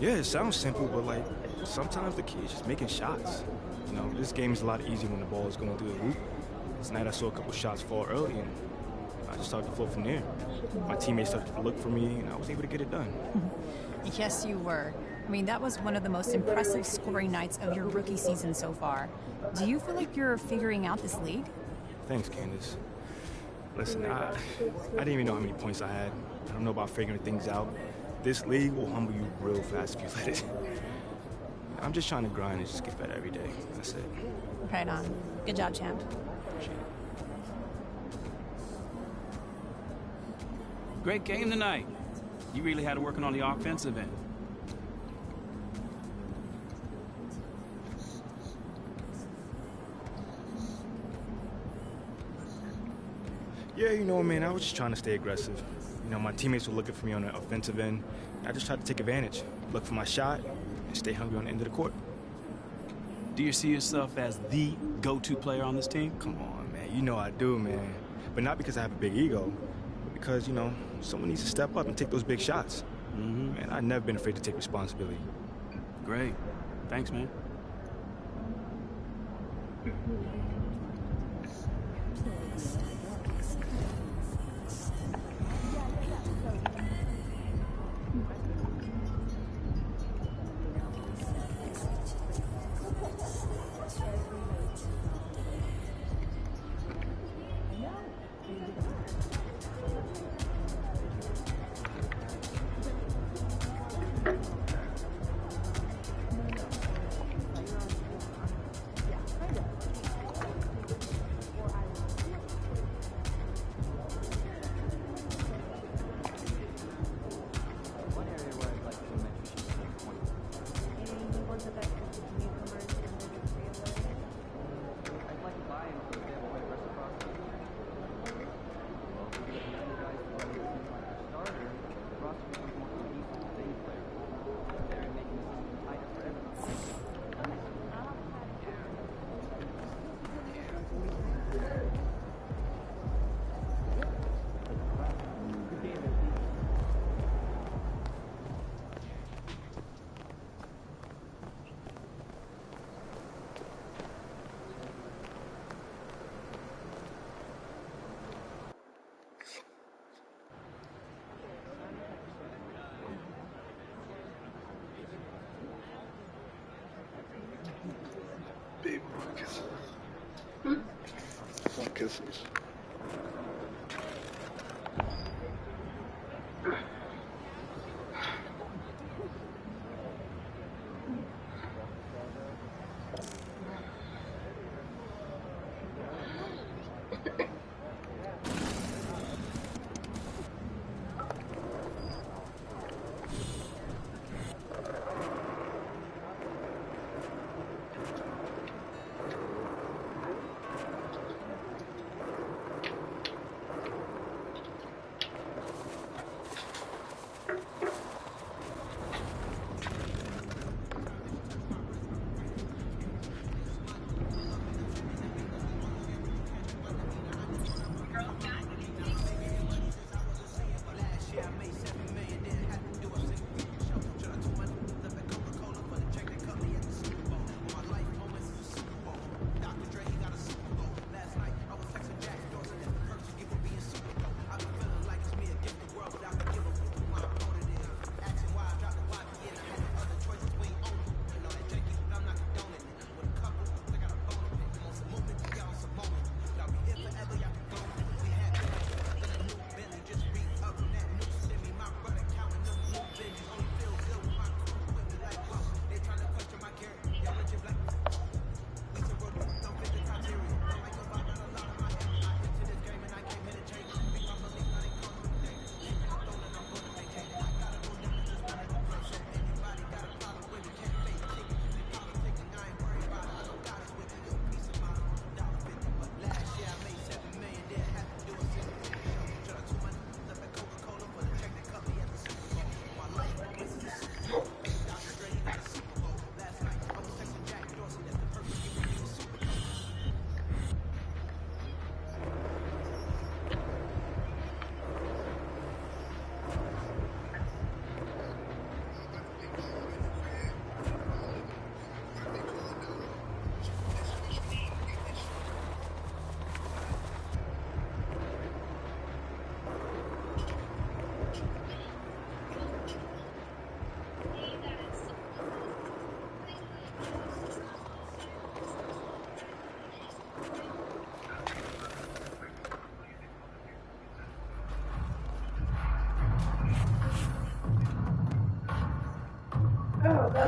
Yeah, it sounds simple, but like sometimes the key is just making shots. You know, this game is a lot easier when the ball is going through the hoop. Tonight I saw a couple shots fall early, and I just started to flow from there. My teammates started to look for me, and I was able to get it done. Yes, you were. I mean, that was one of the most impressive scoring nights of your rookie season so far. Do you feel like you're figuring out this league? Thanks, Candace. Listen, I didn't even know how many points I had. I don't know about figuring things out. This league will humble you real fast if you let it. I'm just trying to grind and just get better every day. That's it. Right on. Good job, champ. Appreciate it. Great game tonight. You really had to work on the offensive end. Yeah, you know, man, I was just trying to stay aggressive. You know, my teammates were looking for me on the offensive end. I just tried to take advantage, look for my shot, and stay hungry on the end of the court. Do you see yourself as the go-to player on this team? Come on, man. You know I do, man. But not because I have a big ego, but because, you know, someone needs to step up and take those big shots. Man, I've never been afraid to take responsibility. Great. Thanks, man. Baby, kisses. Some kisses.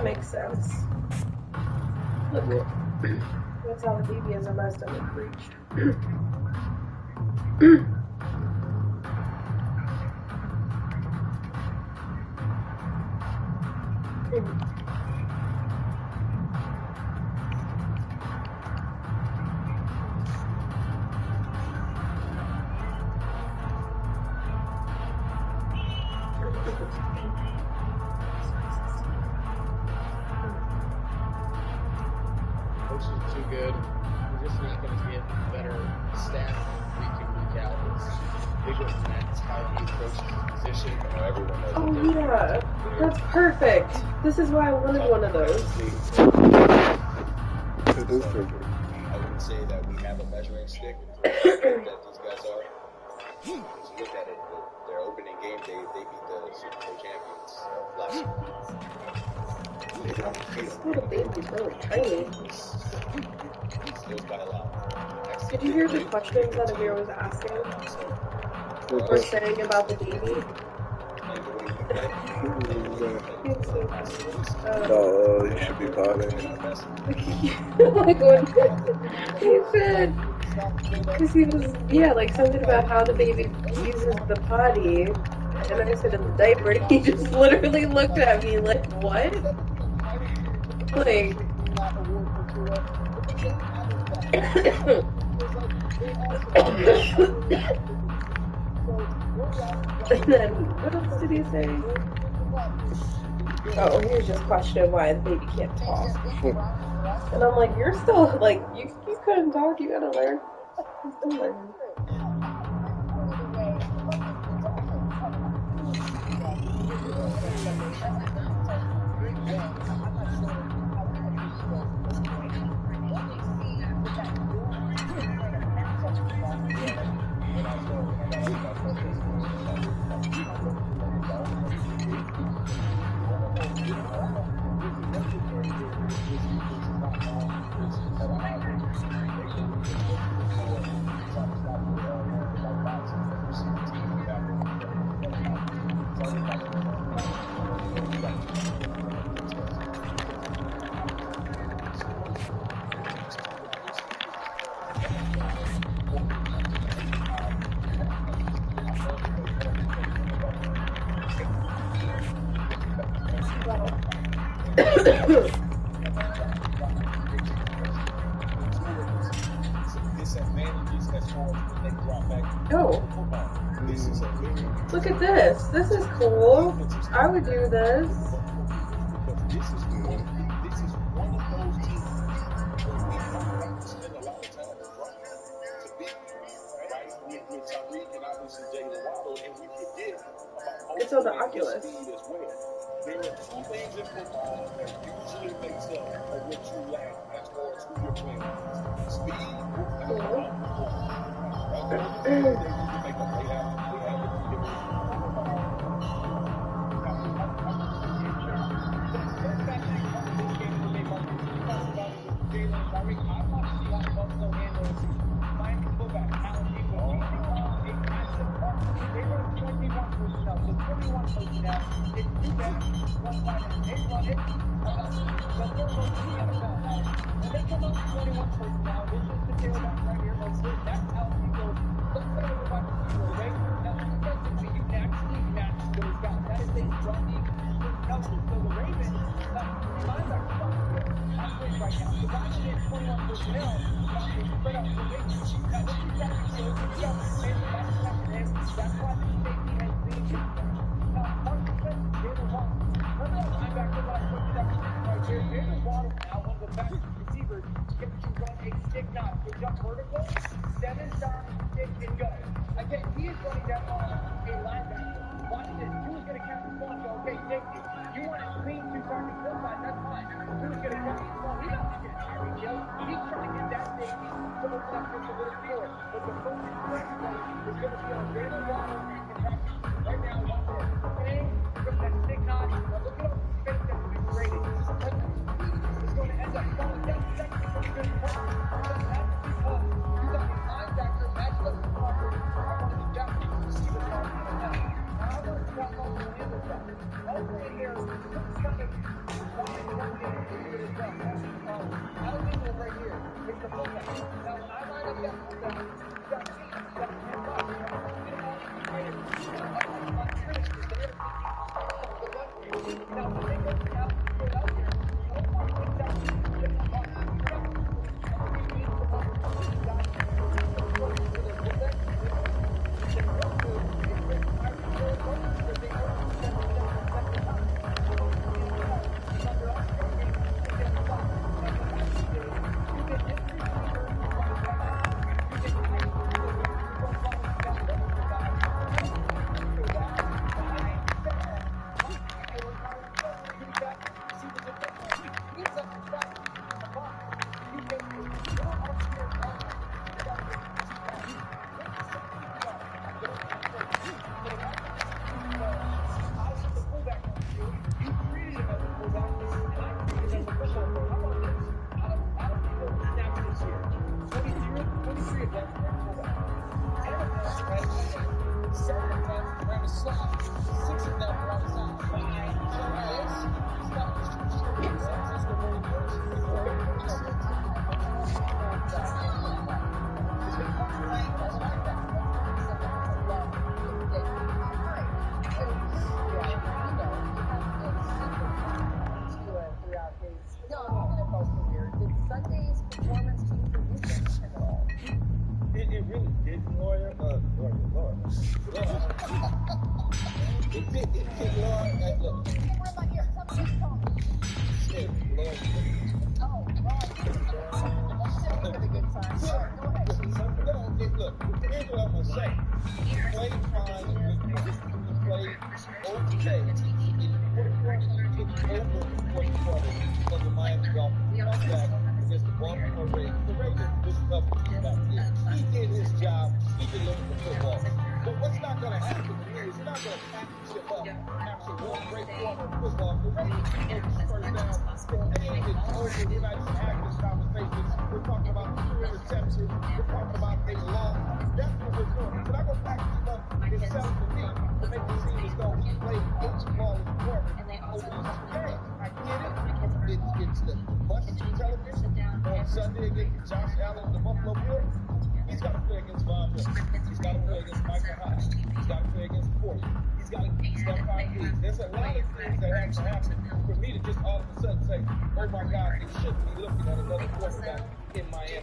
that makes sense. Look, that's how the baby is. I must have preached. Coach is too good. We're just not going to get better staff week in, week out. It's bigger than that. It's how he approaches the position. Everyone knows Oh yeah, that's perfect. This is why I wanted one of those. It is perfect. I wouldn't say that we have a measuring stick for that these guys are. Just look at it. Their opening game, they beat the Super Bowl champions last year. This little baby's really tiny. Still got a lot. Did you hear the questions that Amir was asking? Or saying about the baby? Oh, you should be potting. Like when he said, because he was, yeah, like something about how the baby uses the potty, and I said in the diaper, and he just literally looked at me like, what? Like, and then, what else did he say? Oh, he was just questioning why the baby can't talk. And I'm like, you're still, like, you couldn't talk, you gotta learn. You're still learning. Oh, look at this. This is cool. I would do this. This is one of those teams where we spend a lot of time running to beat, right? With Tyreek and obviously Jalen Waddle, and we forget about It's on the Oculus. speed as well. There are two things in football that usually makes up for what you lack as far as who you're playing with. Speed It really did, lawyer. Lawyer. It did, lawyer. Look. Shit, lawyer. Look, here's what I'm gonna say. He played fine, he played okay. Over the fourth quarter of the Miami Dolphins comeback against the Baltimore Ravens. The Ravens was tough back then. He did his job. He delivered the football. But what's not going to happen to me is you're not going to pack the ship up after one great quarter of football. The Ravens can go first down. The game is over. We're not even having this conversation. We're talking about two interceptions. We're talking about a loss. That's what we're doing. Should I go pack this up? It's selling to me to make it seem as though he played H ball in the quarter over these two games. I get it. It's the must-see television on Sunday against Josh Allen and the Buffalo Bills. He's got to play against Von Miller. He's got to play against Michael Hyde. He's got to play against Porter. He's got to find things. There's a lot of things that have to happen for me to just all of a sudden say, oh my God, they shouldn't be looking at another quarterback in Miami.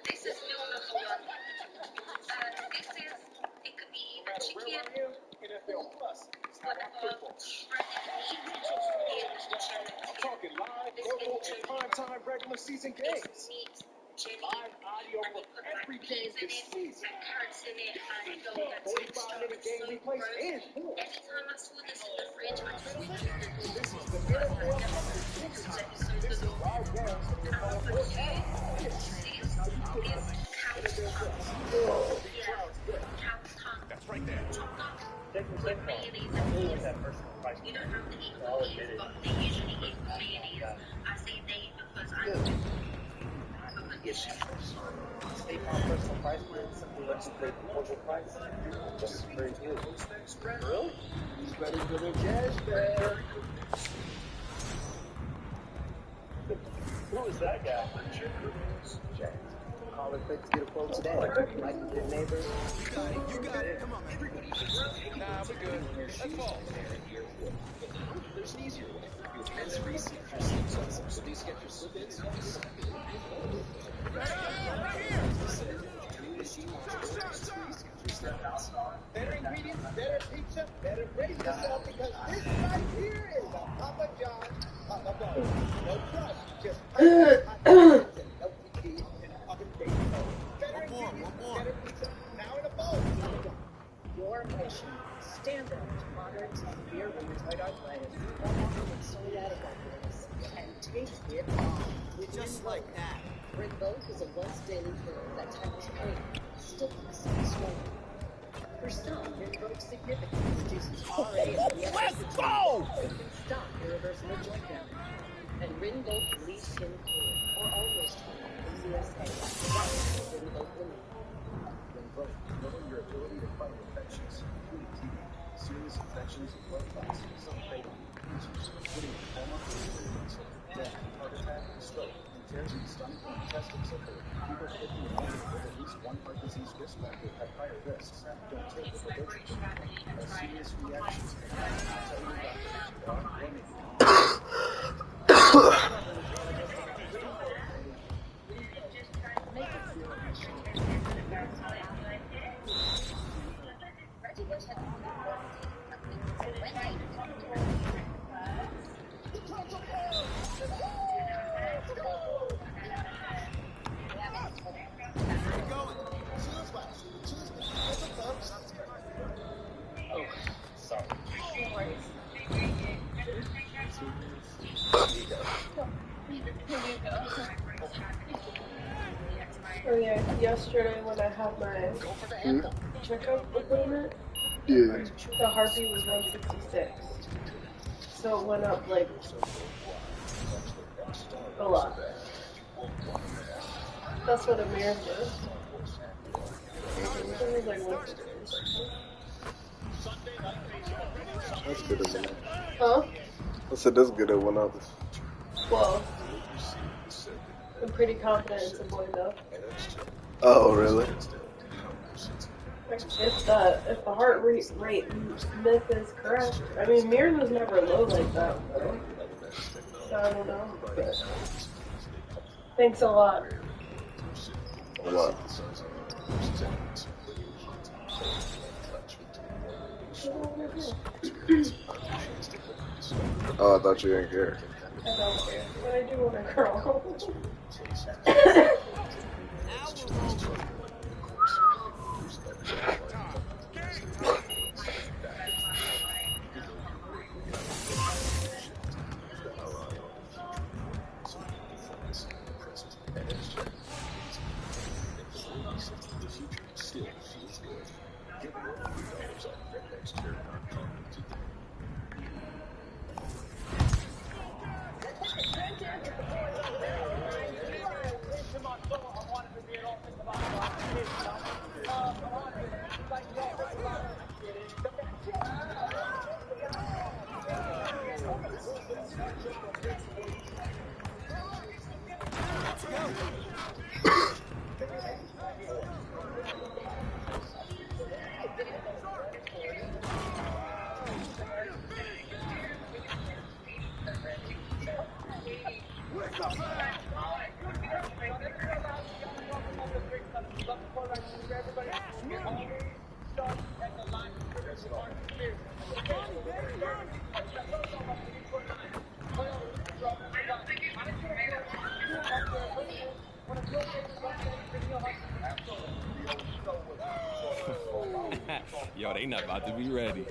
This is meal number one. It could be either chicken, whatever, shredded meat, I'm talking live, local, and prime-time regular season games. meat, jelly, Live audio and we for put like every game peas in this it, season. and carrots in it, and yogurt. 45-minute game replays and more. Every time I saw this in the fridge, I just wanted to eat. This is the NFL up to 6 times. This is live games from your phone or tablet. This is how you cook Is them. cow's tongue. Yeah, cow's tongue. That's right there. Chopped up with mayonnaise and peas. You don't have to eat with peas, but they usually eat with mayonnaise. I say they because I do. State Farm personal price plan simply lets you pay promotional price. Just as very good. Really? He's better than a jazz band. Who is that guy? Jazz. Call it quick to get a quote today. Like a good neighbor. You got it. Come on, everybody. Nah, we're good. Let's fall. There's an easier way. You expense free your sleep so these get your slip-ins. Better ingredients, better pizza, better brace yourself because this right here is a Papa John's Papa Dog. No crust, just no PG and oven baked dough. Better ingredients, better pizza, now in a bowl. Your mission, standard to moderate to severe rheumatoid arthritis, with psoriatic arthritis, and take it on. Just like that. Rinvoq is a once-daily pill that tackles pain, stiffness, and swelling. For some, Rinvoq significantly reduces RA and the Let's go! It can stop irreversible joint damage. And Rinvoq relieves skin clear, or almost clear, in the USA. That's Rinvoq Relief. Rinvoq, knowing your ability to fight infections, including TB, serious infections of blood clots, some fatal, cancers, including lymphoma, death, heart attack, stroke, and tears in the stomach and intestines of people 50 and older with at least one heart disease risk factor have higher risks. Don't take it for virtue. As serious reactions may happen, tell your doctor that you are or may be. Oh yeah, yesterday when I had my checkup appointment, Yeah. the heartbeat was 166. So it went up like a lot. That's what a mirror does. It was like 160. That's good as enough. Huh? I said that's good at 1 hour. Well, I'm pretty confident it's a boy though. Oh, really? If the heart rate myth is correct, I mean Mirrors was never low like that though. So I don't know. But thanks a lot. What? Oh, I thought you didn't care. I don't care, but I do want a girl. Yo, they not about to be ready.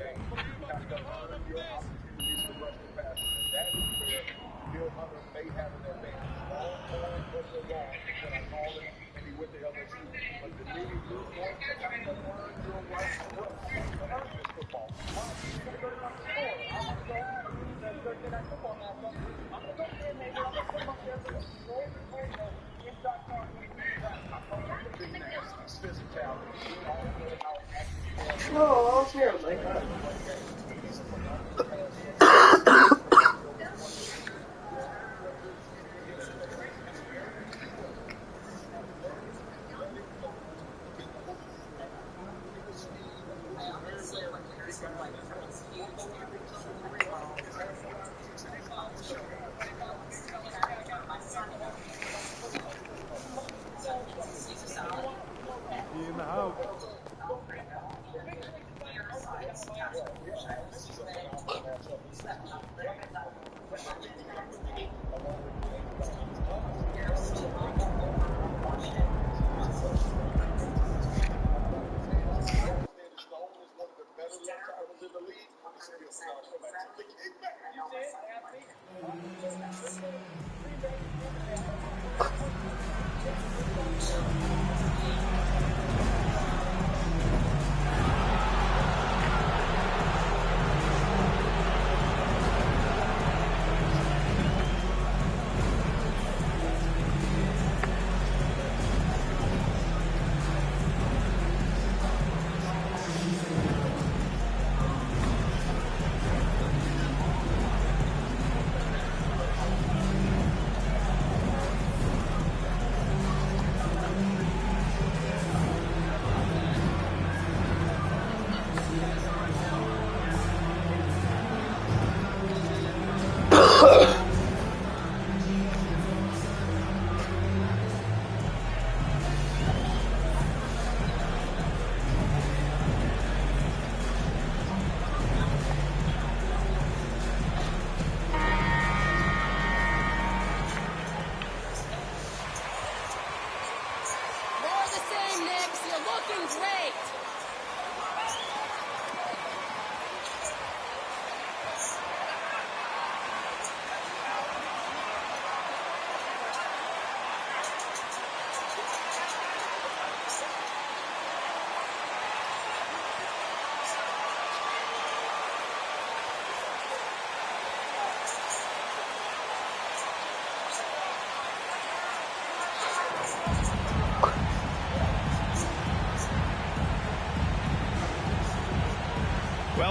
Oh, here like that. He in the house.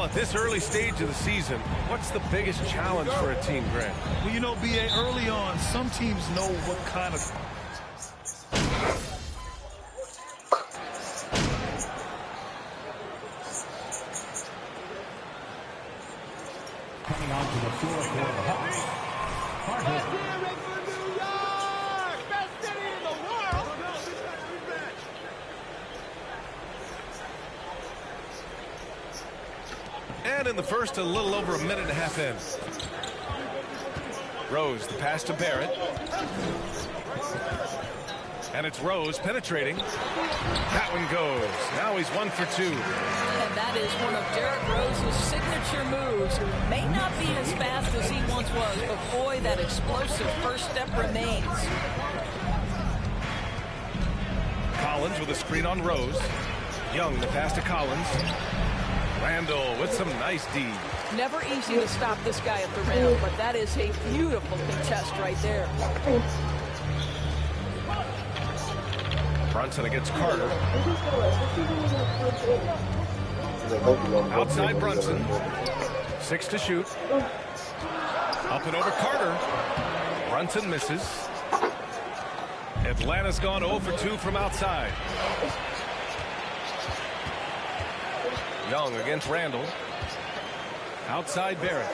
at this early stage of the season, what's the biggest challenge for a team, Grant? Well, you know, B.A., early on, some teams know what kind of... Coming onto the floor for the Hawks. And in the first, a little over a minute and a half in. Rose, the pass to Barrett. And it's Rose penetrating. That one goes. Now he's 1 for 2. And that is one of Derrick Rose's signature moves. May not be as fast as he once was, but boy, that explosive first step remains. Collins with a screen on Rose. Young, the pass to Collins. Randall with some nice D. Never easy to stop this guy at the rim, but that is a beautiful contest right there. Brunson against Carter. Outside Brunson. 6 to shoot. Up and over Carter. Brunson misses. Atlanta's gone 0 for 2 from outside. Young against Randall. Outside Barrett.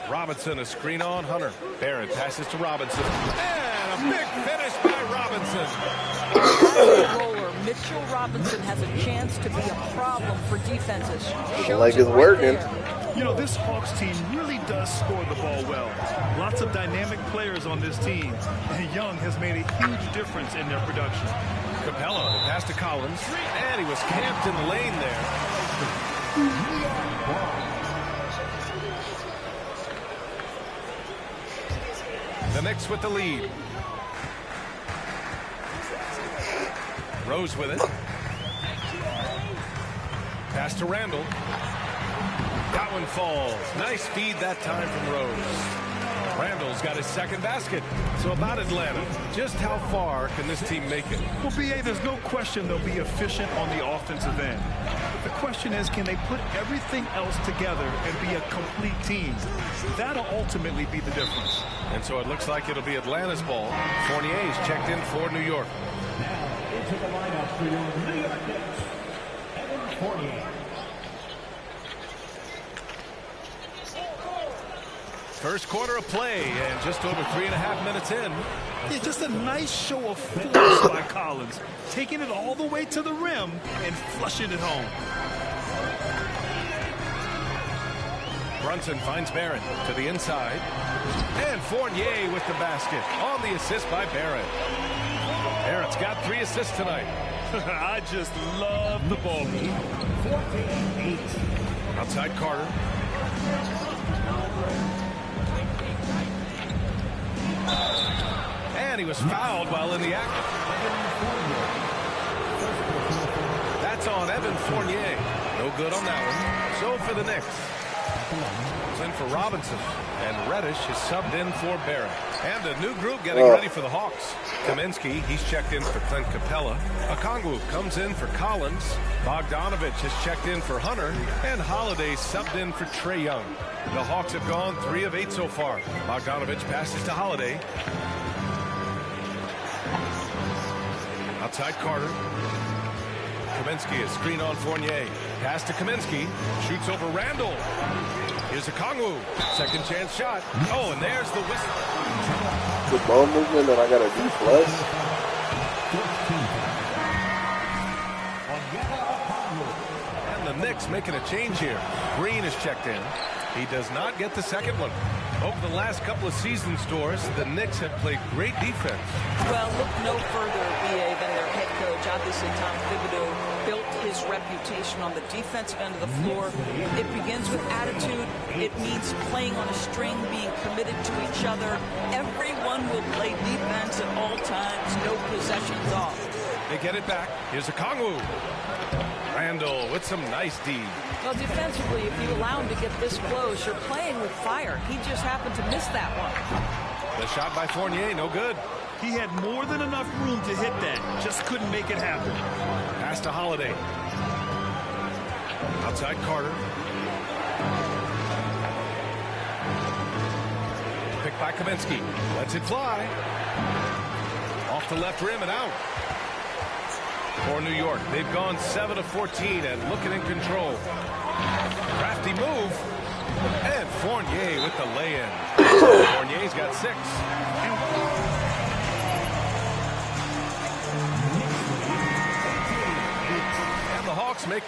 Robinson, a screen on Hunter. Barrett passes to Robinson. And a big finish by Robinson. As a roller, Mitchell Robinson has a chance to be a problem for defenses. Like it's working. You know, this Hawks team really does score the ball well. Lots of dynamic players on this team. And Young has made a huge difference in their production. Capella, pass to Collins. And he was camped in the lane there. The Knicks with the lead. Rose with it. Pass to Randall. That one falls. Nice feed that time from Rose. Randall's got his second basket. So about Atlanta, just how far can this team make it? Well, B.A., there's no question they'll be efficient on the offensive end. The question is, can they put everything else together and be a complete team? That'll ultimately be the difference. And so it looks like it'll be Atlanta's ball. Fournier's checked in for New York. Now into the lineup for your New York Knicks, Evan Fournier. First quarter of play, and just over 3.5 minutes in. Yeah, just a nice show of force by Collins, taking it all the way to the rim and flushing it home. Brunson finds Barrett to the inside. And Fournier with the basket on the assist by Barrett. Barrett's got 3 assists tonight. I just love the ball game. 14-8. Outside Carter. And he was fouled while in the act. That's on Evan Fournier. No good on that one. So for the Knicks. It's in for Robinson. And Reddish is subbed in for Barrett. And a new group getting ready for the Hawks. Kaminsky, he's checked in for Clint Capella. Okongwu comes in for Collins. Bogdanovich has checked in for Hunter. And Holiday subbed in for Trae Young. The Hawks have gone 3 of 8 so far. Bogdanovich passes to Holiday. Outside Carter. Kaminsky, a screen on Fournier. Pass to Kaminsky. Shoots over Randall. Here's Okongwu. Second chance shot. Oh, and there's the whistle. The ball movement that I got to do plus. And the Knicks making a change here. Green is checked in. He does not get the second one. Over the last couple of season stores, the Knicks have played great defense. Well, look no further, B.A., than their head coach. Obviously, Tom Thibodeau built his reputation on the defensive end of the floor. It begins with attitude. It means playing on a string, being committed to each other. Everyone will play defense at all times, no possessions off. They get it back. Here's Okongwu. Randall with some nice D. Well, defensively, if you allow him to get this close, you're playing with fire. He just happened to miss that one. The shot by Fournier, no good. He had more than enough room to hit that. Just couldn't make it happen. Pass to Holiday. Outside Carter. Picked by Kaminsky. Lets it fly. Off the left rim and out. For New York, they've gone 7 of 14 and looking in control. Crafty move. And Fournier with the lay-in. Fournier's got 6. And the Hawks make...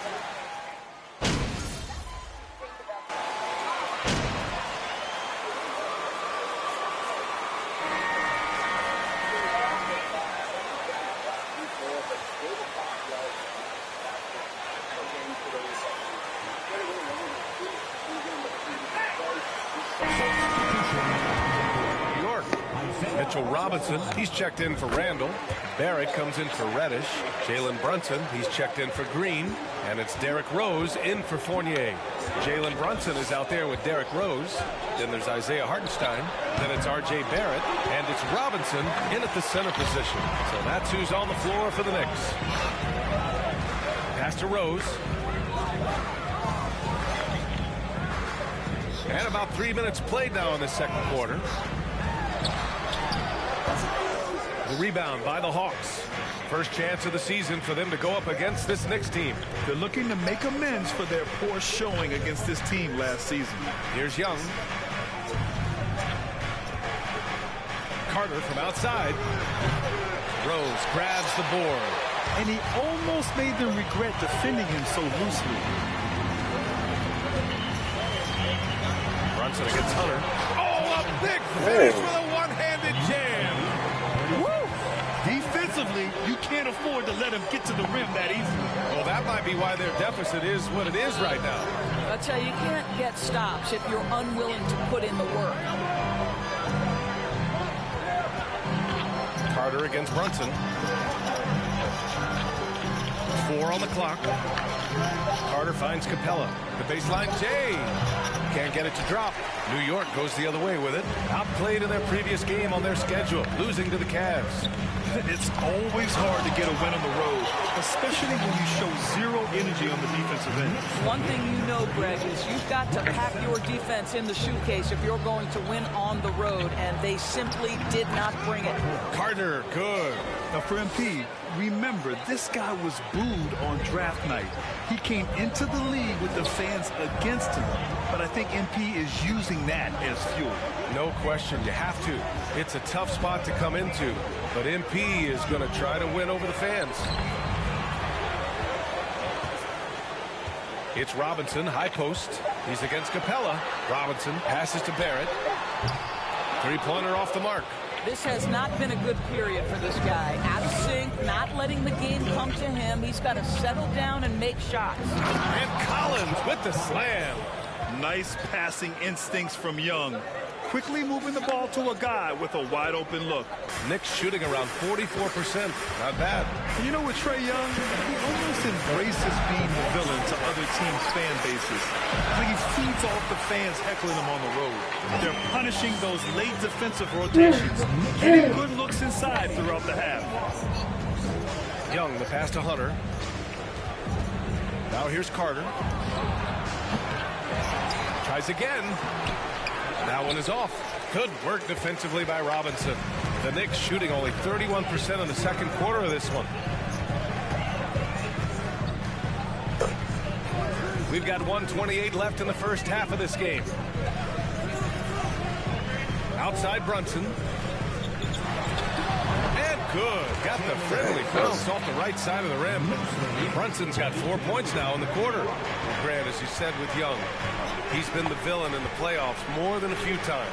Robinson, he's checked in for Randall. Barrett comes in for Reddish. Jalen Brunson, he's checked in for Green. And it's Derrick Rose in for Fournier. Jalen Brunson is out there with Derrick Rose. Then there's Isaiah Hartenstein. Then it's R.J. Barrett. And it's Robinson in at the center position. So that's who's on the floor for the Knicks. Pass to Rose. And about 3 minutes played now in the second quarter. The rebound by the Hawks. First chance of the season for them to go up against this Knicks team. They're looking to make amends for their poor showing against this team last season. Here's Young. Carter from outside. Rose grabs the board. And he almost made them regret defending him so loosely. Brunson against Hunter. Oh, a big finish with a one-handed jam. Defensively, you can't afford to let him get to the rim that easily. Well, that might be why their deficit is what it is right now. I tell you, you can't get stops if you're unwilling to put in the work. Carter against Brunson. 4 on the clock. Carter finds Capella. The baseline, Jay. Can't get it to drop. New York goes the other way with it. Outplayed in their previous game on their schedule, losing to the Cavs. It's always hard to get a win on the road, especially when you show zero energy on the defensive end. One thing you know, Greg, is you've got to pack your defense in the shoe case if you're going to win on the road, and they simply did not bring it. Carter, good. Now for MP, remember, this guy was booed on draft night. He came into the league with the fans against him, but I think MP is using that as fuel. No question, you have to. It's a tough spot to come into, but MP is going to try to win over the fans. It's Robinson, high post. He's against Capella. Robinson passes to Barrett. Three-pointer off the mark. This has not been a good period for this guy. Out of sync, not letting the game come to him. He's got to settle down and make shots. And Collins with the slam. Nice passing instincts from Young. Quickly moving the ball to a guy with a wide open look. Knicks shooting around 44%. Not bad. And you know what, Trae Young? He almost embraces being the villain to other teams' fan bases. Like he feeds off the fans heckling him on the road. They're punishing those late defensive rotations, getting good looks inside throughout the half. Young, the pass to Hunter. Now here's Carter. Tries again. That one is off. Good work defensively by Robinson. The Knicks shooting only 31% in the second quarter of this one. We've got 1:28 left in the first half of this game. Outside Brunson. And good. Got the friendly bounce off the right side of the rim. Brunson's got 4 points now in the quarter. Grant, as you said with Young, he's been the villain in the playoffs more than a few times.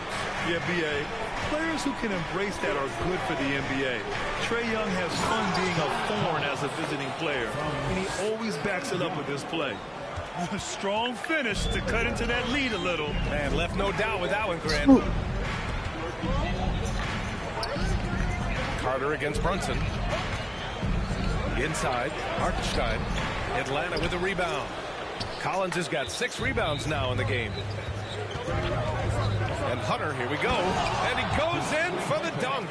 Yeah, B.A. Players who can embrace that are good for the NBA. Trae Young has fun being a thorn as a visiting player, and he always backs it up with his play. A strong finish to cut into that lead a little. Man, left no doubt with that one, Grant. Carter against Brunson. Inside, Hartenstein. Atlanta with a rebound. Collins has got 6 rebounds now in the game. And Hunter, here we go. And he goes in for the dunk.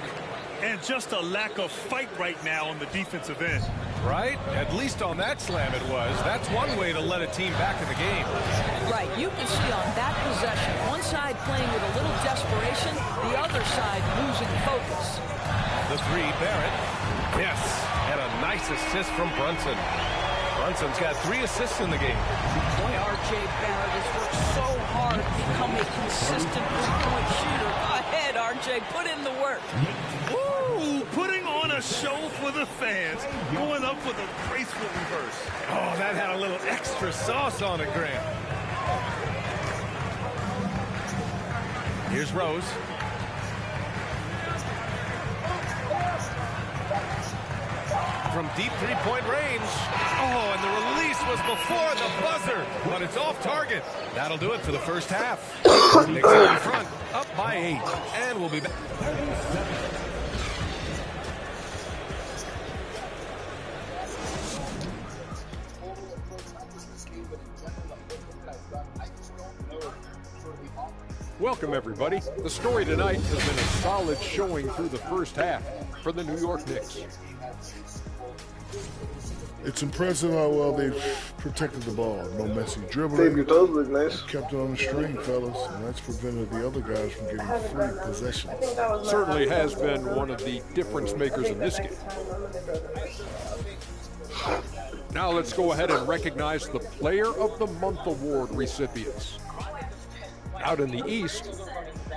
And just a lack of fight right now on the defensive end. Right? At least on that slam it was. That's one way to let a team back in the game. Right. You can see on that possession, one side playing with a little desperation, the other side losing focus. The three, Barrett. Yes. And a nice assist from Brunson. Brunson's got 3 assists in the game. Boy, R.J. Barrett has worked so hard to become a consistent three-point shooter. Go ahead, R.J. Put in the work. Woo! Putting on a show for the fans. Going up for the graceful reverse. Oh, that had a little extra sauce on it, Grant. Here's Rose. From deep three-point range. Oh, and the release was before the buzzer, but it's off target. That'll do it for the first half. Knicks are in front, up by 8, and we'll be back. Welcome, everybody. The story tonight has been a solid showing through the first half for the New York Knicks. It's impressive how well they've protected the ball. No messy dribbling. Dave, your toes look nice. Kept it on the string, fellas, and that's prevented the other guys from getting free possessions. Certainly has been one of the difference makers in this game. Now let's go ahead and recognize the Player of the Month award recipients. Out in the East,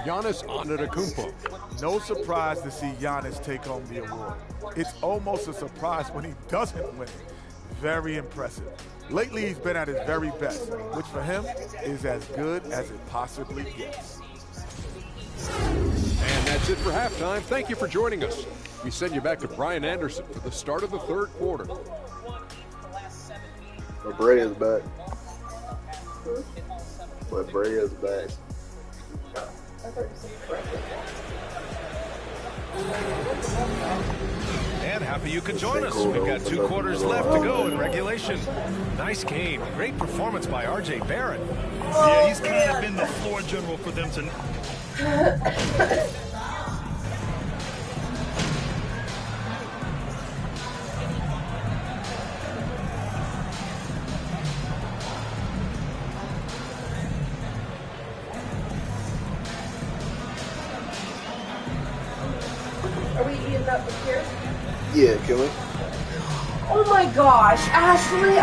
Giannis Antetokounmpo. No surprise to see Giannis take home the award. It's almost a surprise when he doesn't win it. Very impressive. Lately, he's been at his very best, which for him is as good as it possibly gets. And that's it for halftime. Thank you for joining us. We send you back to Brian Anderson for the start of the third quarter. Bray is back. But Bray is back. And happy you could join us. We've got 2 quarters left to go in regulation. Nice game. Great performance by R.J. Barrett. Yeah, he's kind of been the floor general for them tonight. Are we eating up here? Yeah, can we? Oh my gosh, Ashley!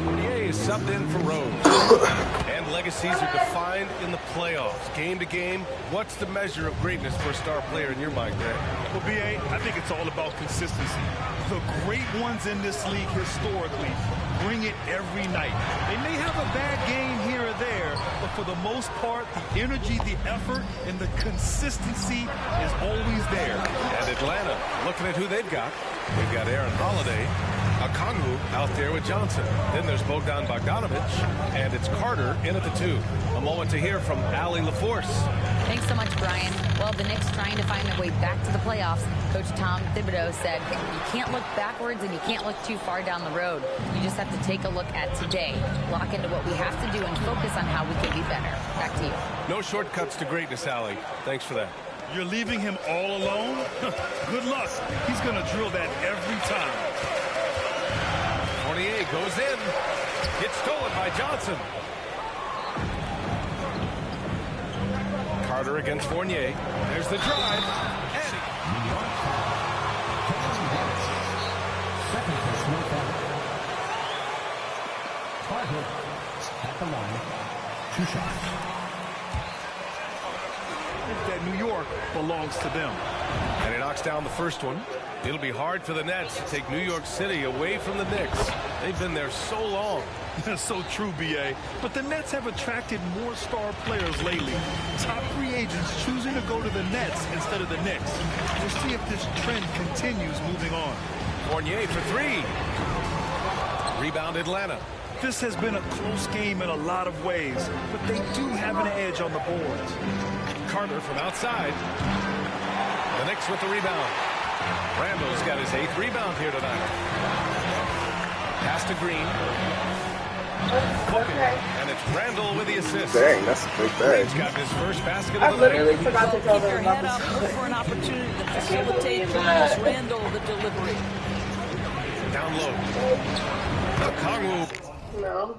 Fournier is subbed in for Rose. And legacies are defined in the playoffs. Game to game, what's the measure of greatness for a star player in your mind, Grant? Well, B.A., I think it's all about consistency. The great ones in this league historically bring it every night. They may have a bad game here or there, but for the most part, the energy, the effort, and the consistency is always there. And Atlanta, looking at who they've got. They've got Aaron Holiday, Okongwu out there with Johnson. Then there's Bogdan Bogdanovic, and it's Carter in at the 2. A moment to hear from Allie LaForce. Thanks so much, Brian. Well, the Knicks trying to find their way back to the playoffs. Coach Tom Thibodeau said, you can't look backwards and you can't look too far down the road. You just have to take a look at today, lock into what we have to do, and focus on how we can be better. Back to you. No shortcuts to greatness, Allie. Thanks for that. You're leaving him all alone? Good luck. He's going to drill that every time. Fournier goes in. It's stolen by Johnson. Carter against Fournier. There's the drive. And Carter at the line. 2 shots. That New York belongs to them. And he knocks down the first one. It'll be hard for the Nets to take New York City away from the Knicks. They've been there so long. That's so true, B.A. But the Nets have attracted more star players lately. Top free agents choosing to go to the Nets instead of the Knicks. We'll see if this trend continues moving on. Fournier for 3. Rebound Atlanta. This has been a close game in a lot of ways, but they do have an edge on the boards. Carter from outside. The Knicks with the rebound. Randall's got his 8th rebound here tonight. Pass to Green. And it's Randall with the assist. Dang, that's a big bag. He's gotten his first basket I of the night. literally forgot to tell Keep your them about head up. Look for an this. opportunity to I can't facilitate believe Julius that. Randle the delivery. Down low. Kongwu. No.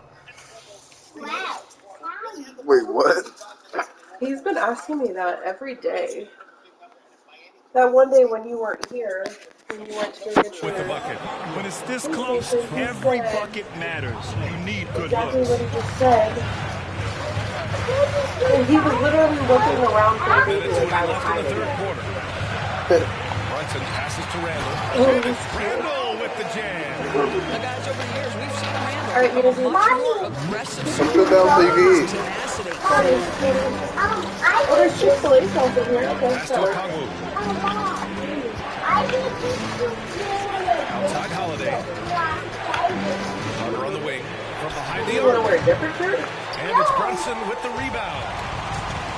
Wait, what? He's been asking me that every day. That one day when you weren't here, when you went to go get With the your bucket. When it's this PlayStation, close, he every said bucket matters. You need good exactly looks. what he just said. And he was literally looking around for the baby like I was hiding it. Brunson passes to Randall. Oh, And it's Randall with the jam. The guys over the years, we've seen Randall Alright, you become a gonna do much more aggressive Let's go down so you can eat. tenacity. Oh, there's Chick-fil-A sauce in here. Okay, Pass to so. Kongwu. Outside Holiday. Carter on the wing. From behind the You want to arc. wear a different shirt? And it's Brunson with the rebound.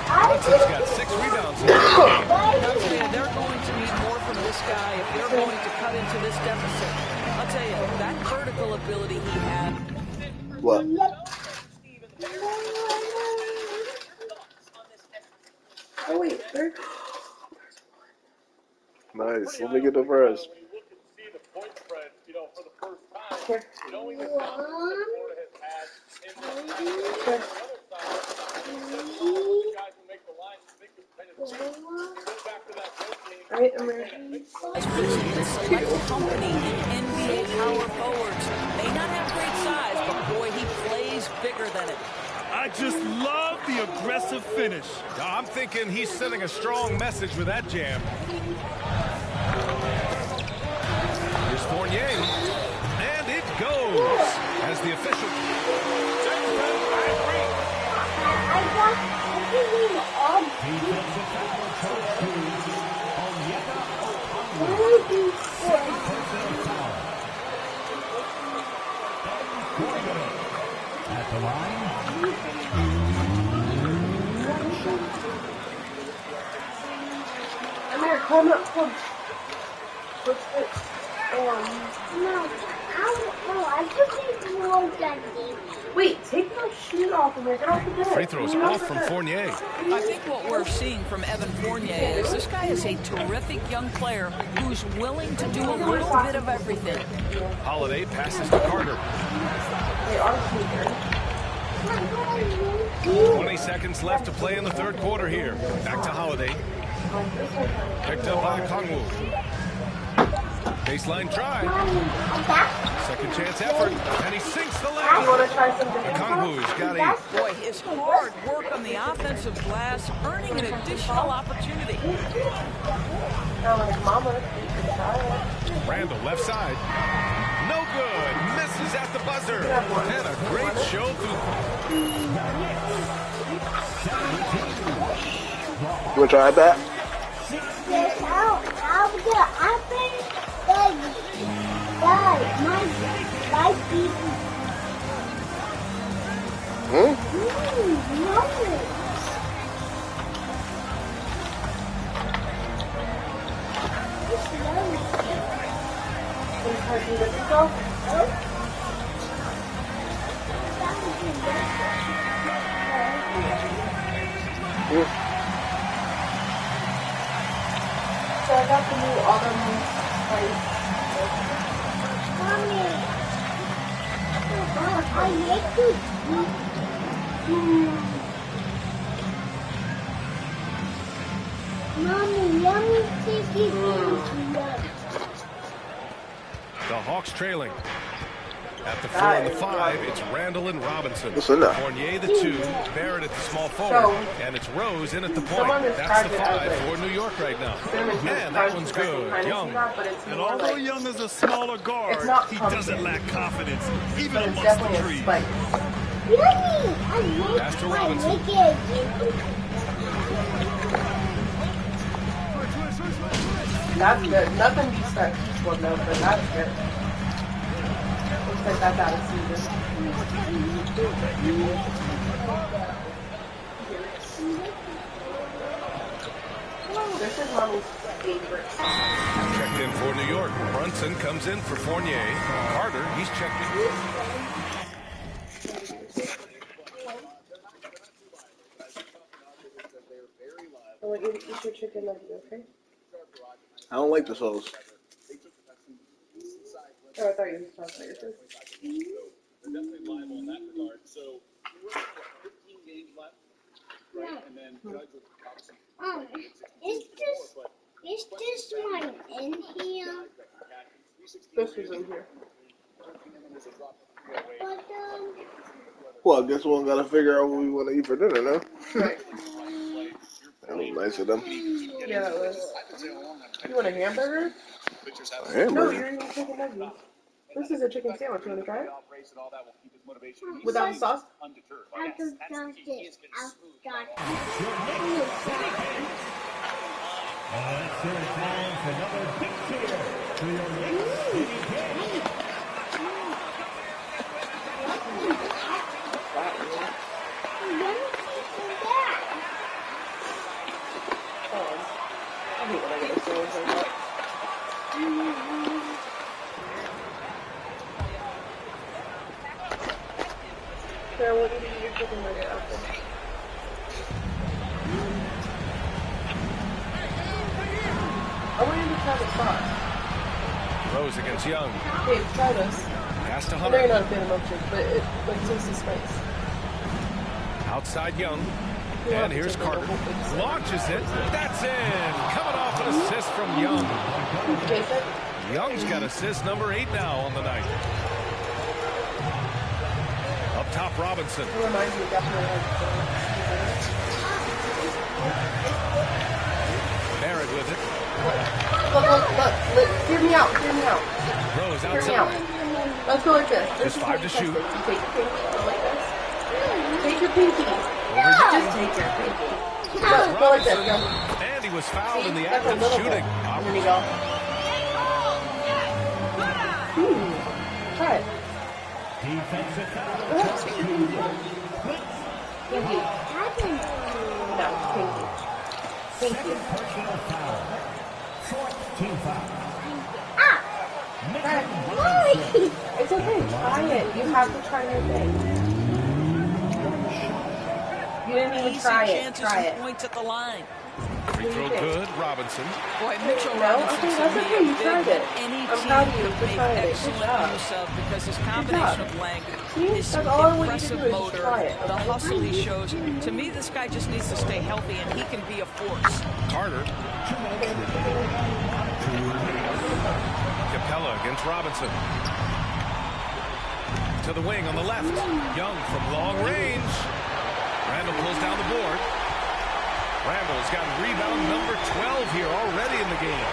Brunson's got 6 rebounds in the game. I'll tell you, they're going to need more from this guy if they're going to cut into this deficit. I'll tell you, that vertical ability he had. What? Oh, wait. There. Nice. Let me get the first. Here. Alright, I'm ready. Select company in NBA power forwards. May not have great size, but boy, he plays bigger than it. I just love the aggressive finish. I'm thinking he's sending a strong message with that jam. Here's Fournier. And it goes. As the official. At the line, I'm here, come up, come. What's this? Wait, take those shoes off of me. Get off the bed. Free throws off from Fournier. I think what we're seeing from Evan Fournier is this guy is a terrific young player who's willing to do a little bit of everything. Holiday passes to Carter. They are sneakers. 20 seconds left to play in the third quarter here. Back to Holiday. Picked up by Kongwu. Baseline try. Second chance effort. And he sinks the leg. You want to try something? Kongwu's got a... Boy, his hard work on the offensive glass, earning an additional opportunity. Randall left side. No good. Misses at the buzzer. And a great show through... You want to try that? So I got the new autumn spice. Mommy, I make to Mommy, let me take it. The Hawks trailing. At the 4 and the 5, it's Randall and Robinson. What's in that? Fournier the 2, Barrett at the small forward, and it's Rose in at the point. That's the 5 for New York right now. And that one's good. Young. And although Young is a smaller guard, he doesn't lack confidence, even amongst the trees. Pass to Robinson. That's good. Nothing beats that peach one though, but that's good. Looks like that's out of season. This is mommy's favorite. Checked in for New York. Brunson comes in for Fournier. Carter, he's checked in. want you to eat your chicken nugget, okay? I don't like the sauce. Oh, I thought you were talking about your food. They're definitely liable in that regard. So we're at 15 games left, right? And then Judge will obviously Is this one in here? This was in here. But Well, I guess we gotta figure out what we want to eat for dinner now. Right. That was nice of them. Yeah, that was. You want a hamburger? A hamburger? No, you're eating chicken nuggets. This is a chicken sandwich. You want to try it? Without the sauce? I've just done it. I've got And that's their time for another big cheer to your Knicks City Kings. I hate when I get a sandwich like that. Sarah, what did you eat your chicken nugget after? I want you to try the sauce. Rose against Young. Hey, try this. Pass to I know Hunter. you're not a fan of milkshake, but it like tastes the spice. Outside Young. And here's Carter. Launches it. That's in. Coming off an assist from Young. Young's got assist number 8 now on the night. Up top, Robinson. It reminds me definitely of Barrett with it. Look. Hear me out. Rose Hear me outside. out. Let's go like this. Just 5 to shoot. You take your pinky. Like this. Take your pinky. Just take your pinky. Go like this. Go. And he was fouled in the That's act a of little shooting. bit. There you go. Try it. Defensive foul. Go ahead. Take your pinky. Pinky. No, pinky. Pinky. Personal foul. Fourth team foul. It's okay. Try it. You have to try your thing. You didn't even try it. Try it. Points at the line. Free throw good. Robinson. Boy, Mitchell No? Robinson Okay, to that's me okay. a You big tried it. any I'm team proud of you could for make trying it. Good excellent job. use of because his Good combination job. of length, See? his That's all I want you to impressive do is motor, try it. the hustle he shows. To me, this guy just needs to stay healthy and he can be a force. Carter. Capella against Robinson. To the wing on the left. Young from long range. Randall pulls down the board. Randall's got rebound number 12 here already in the game.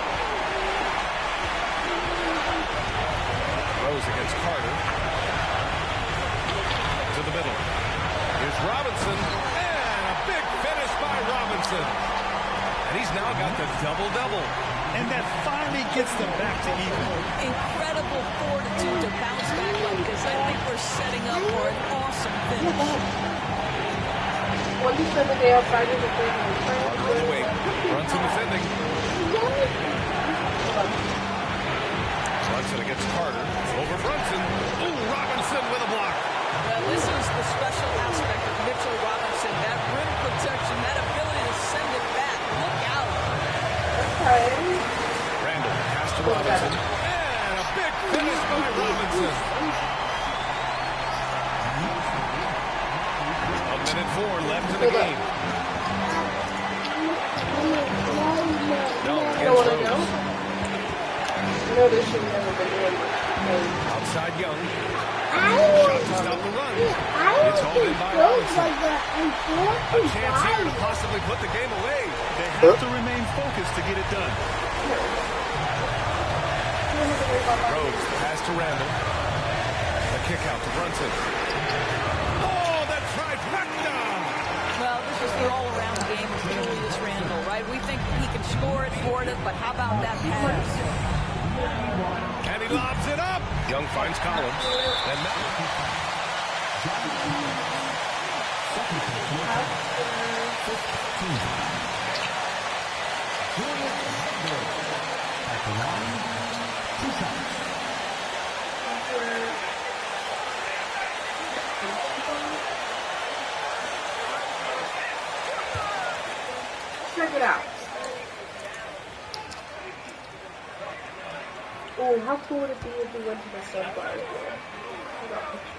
Rose against Carter. To the middle. Here's Robinson. And a big finish by Robinson. And he's now got the double-double. And that finally gets them back to even. Incredible fortitude to bounce back like this. I think we're setting up for an awesome finish. When you spend the day outside, you're just waiting for Carter on the wing. Brunson defending. Brunson against Carter. Over Brunson. Ooh, Robinson with a block. Well, this is the special aspect of Mitchell Robinson. That rim protection, that ability to send it back. Look out. Randall pass to Robinson. And a big finish by Robinson. 1:04 left in the game. Young You don't want to against go? Rose. I know this should never been doing this. Outside Young. Shot to stop the run. It's hauled in by Robinson. A chance here to possibly put the game away. They have to remain focused to get it done. Rose, pass to Randall. The kick out to Brunson. Oh, the trifecta! Well, this is the all-around game of Julius Randle, right? We think he can score it, thwart it, but how about that pass? And he lobs it up. Young finds Collins. And it out. Oh, how cool would it be if we went to the sunflower field? I got pictures.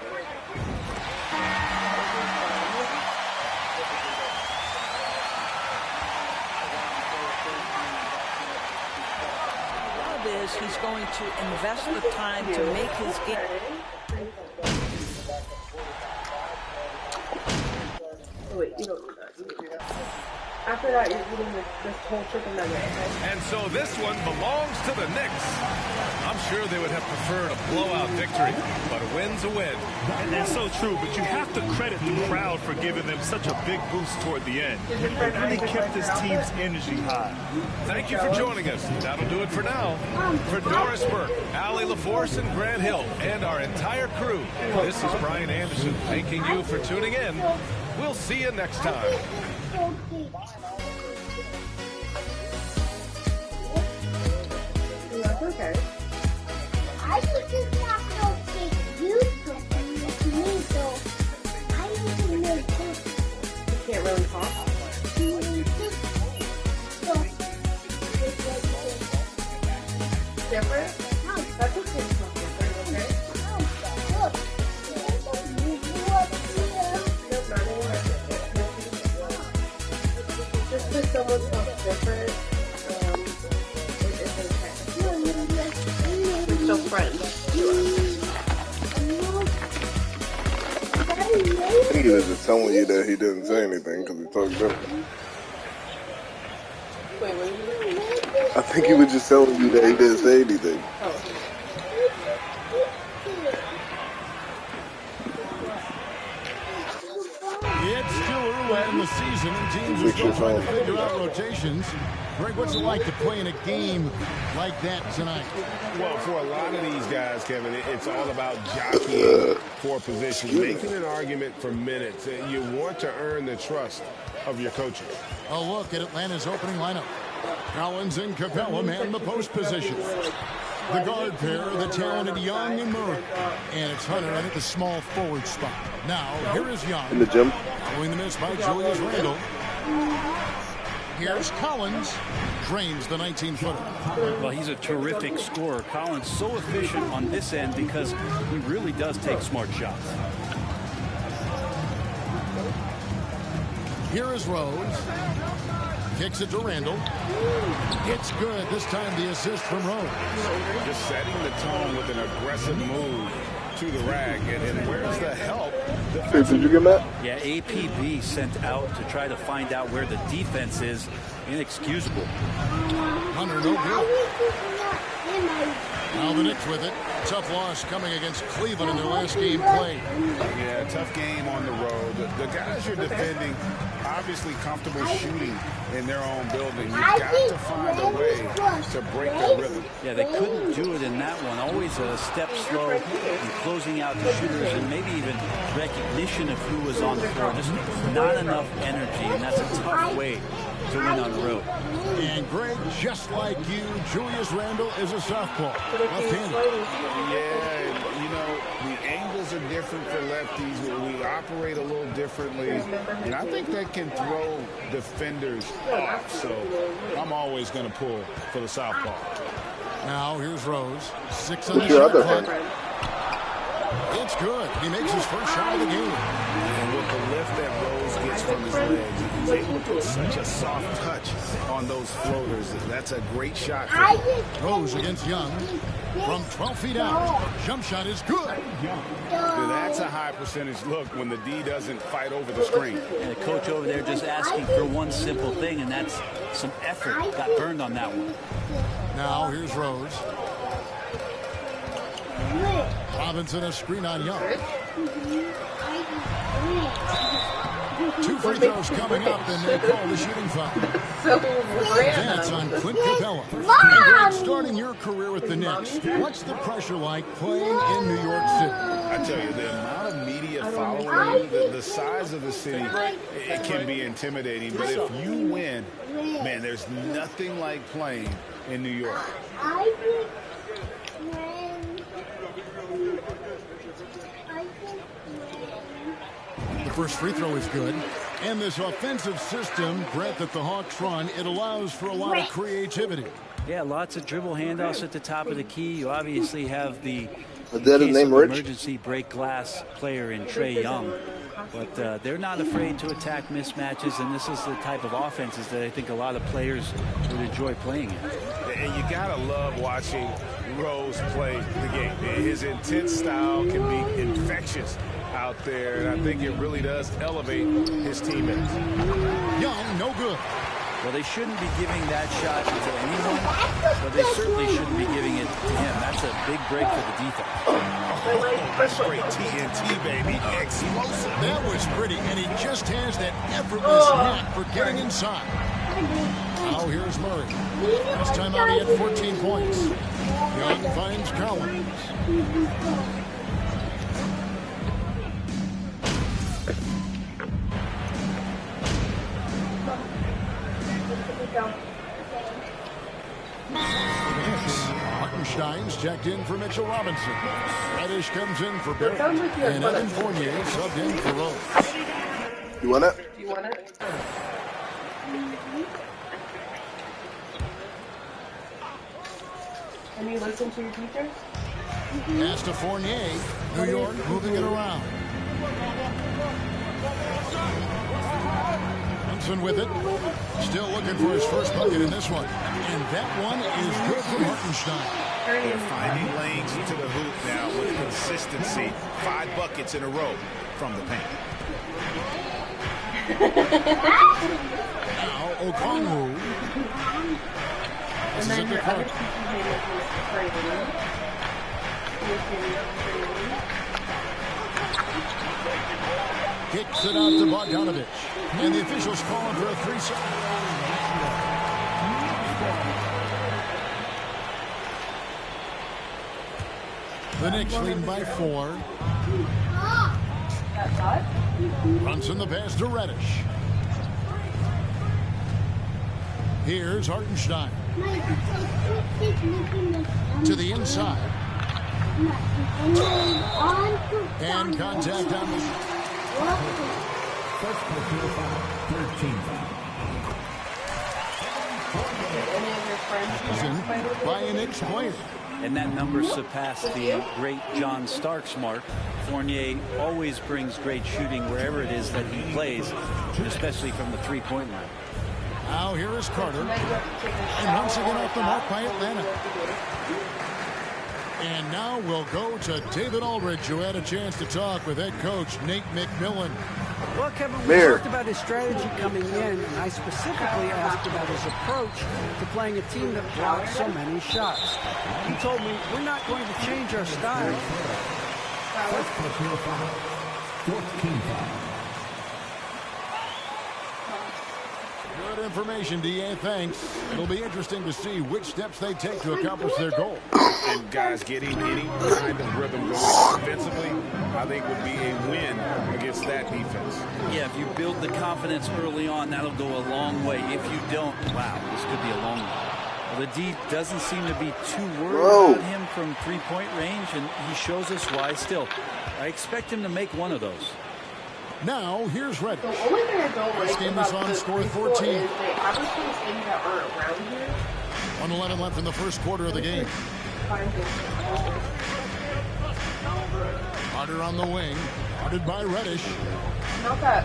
Is he's going to invest the time to make his game. Oh, wait, you don't do that. After that, you're eating this whole chicken nugget, okay? And so this one belongs to the Knicks. I'm sure they would have preferred a blowout victory, but a win's a win. And that's so true, but you have to credit the crowd for giving them such a big boost toward the end. It really kept this team's energy high. Thank you for joining us. That'll do it for now. For Doris Burke, Allie LaForce, and Grant Hill, and our entire crew, this is Brian Anderson thanking you for tuning in. We'll see you next time. That's okay. I think it's not going to take you to me, so I need to make this. You can't really talk. Different? No. That's okay. It's not different, okay? Look. Nope, not anymore. Just because someone talks different, it is okay. We're still friends. I think he was just telling you that he didn't say anything because he talked different. Wait, what did you mean? I think he was just telling you that he didn't say anything. Oh. It's still early in the season, and teams are still trying to figure out rotations. Greg, what's it like to play in a game like that tonight? Well, for a lot of these guys, Kevin, it's all about jockeying for position, making an argument for minutes. You want to earn the trust of your coaches. A look at Atlanta's opening lineup. Collins and Capella man the post position. The guard pair, the talented Young and Murray. And it's Hunter at the small forward spot. Now, here is Young. In the gym. Following the miss by Julius Randle. Here's Collins. Drains the 19-footer. Well, he's a terrific scorer. Collins so efficient on this end because he really does take smart shots. Here is Rose. Kicks it to Randle. It's good. This time the assist from Rose. Just setting the tone with an aggressive move to the rag. And where's the help? Hey, did you get that? Yeah, APB sent out to try to find out where the defense is. Inexcusable. Hunter, no good. Now the Knicks with it. Tough loss coming against Cleveland in their last game played. Yeah, tough game on the road. The guys you're defending, obviously comfortable shooting in their own building. You've got to find a way to break their rhythm. Yeah, they couldn't do it in that one. Always a step slow in closing out the shooters and maybe even recognition of who was on the floor. Just not enough energy, and that's a tough way to win on the road. And Greg, just like you, Julius Randle is a southpaw. Left-handed. Yeah, you know, the angles are different for lefties. We operate a little differently. And I think that can throw defenders off. So I'm always going to pull for the southpaw. Now here's Rose. 6 on the shot clock. It's good. He makes his first shot of the game. And with the lift that Rose gets from his legs, he's able to put such a soft touch on those floaters. That's a great shot for him. Rose against Young. From 12 feet out. Jump shot is good. That's a high percentage look when the D doesn't fight over the screen. And the coach over there just asking for one simple thing, and that's some effort. Got burned on that one. Now here's Rose. Robinson a screen on Young. 2 free throws coming up, and they call the shooting foul. That's on Clint Capella. And Greg, starting your career with the Knicks, what's the pressure like playing in New York City? I tell you, the amount of media following you, the size of the city, it can be intimidating. But if you win, man, there's nothing like playing in New York. The first free throw is good. And this offensive system, Brett, that the Hawks run, it allows for a lot of creativity. Yeah, lots of dribble handoffs at the top of the key. You obviously have the emergency break glass player in Trae Young. But they're not afraid to attack mismatches, and this is the type of offenses that I think a lot of players would enjoy playing in. And you got to love watching Rose play the game. His intense style can be infectious out there, and I think it really does elevate his teammates. Young, no good. Well, they shouldn't be giving that shot to anyone, but they certainly shouldn't be giving it to him. That's a big break for the defense. That's great TNT, baby. Explosive. That was pretty, and he just has that effortless knack for getting inside. Now here's Murray. This time out he had 14 points. Young finds Collins. Hartenstein's checked in for Mitchell Robinson. Reddish comes in for Barrett. And Evan Fournier subbed in for Rose. You want it? Do you want it? Can you listen to your teachers? Pass to Fournier. New York moving it around. Brunson with it. Still looking for his first bucket in this one. And that one is good for Hartenstein. They're finding lanes to the hoop now with consistency. 5 buckets in a row from the paint. Now Okongwu. This is a good part. Kicks it out to Bogdanovich. And the officials calling for a 3-second. The Knicks leading by 4. Brunson the pass to Reddish. Here's Hartenstein. To the inside. And contact on the... First personal foul, 13 foul. By an Knicks player. And that number surpassed the great John Starks mark. Fournier always brings great shooting wherever it is that he plays, especially from the three-point line. Now here is Carter. And once again off the mark by Atlanta. And now we'll go to David Aldridge, who had a chance to talk with head coach Nate McMillan. Well, Kevin, we talked about his strategy coming in, and I specifically asked about his approach to playing a team that blocks so many shots. He told me, we're not going to change our style. First personal foul, 14 foul. Good information, DA. Thanks. It'll be interesting to see which steps they take to accomplish their goal. And guys, getting any kind of rhythm going defensively, I think would be a win against that defense. Yeah, if you build the confidence early on, that'll go a long way. If you don't, wow, this could be a long one. Well, the D doesn't seem to be too worried about him from three-point range, and he shows us why still. I expect him to make one of those. Now, here's Reddish. The only thing I don't like this game is on score 14. Is they advertise things that aren't around here. 1:11 left in the first quarter of the game. Carter on the wing. Guarded by Reddish. Not that.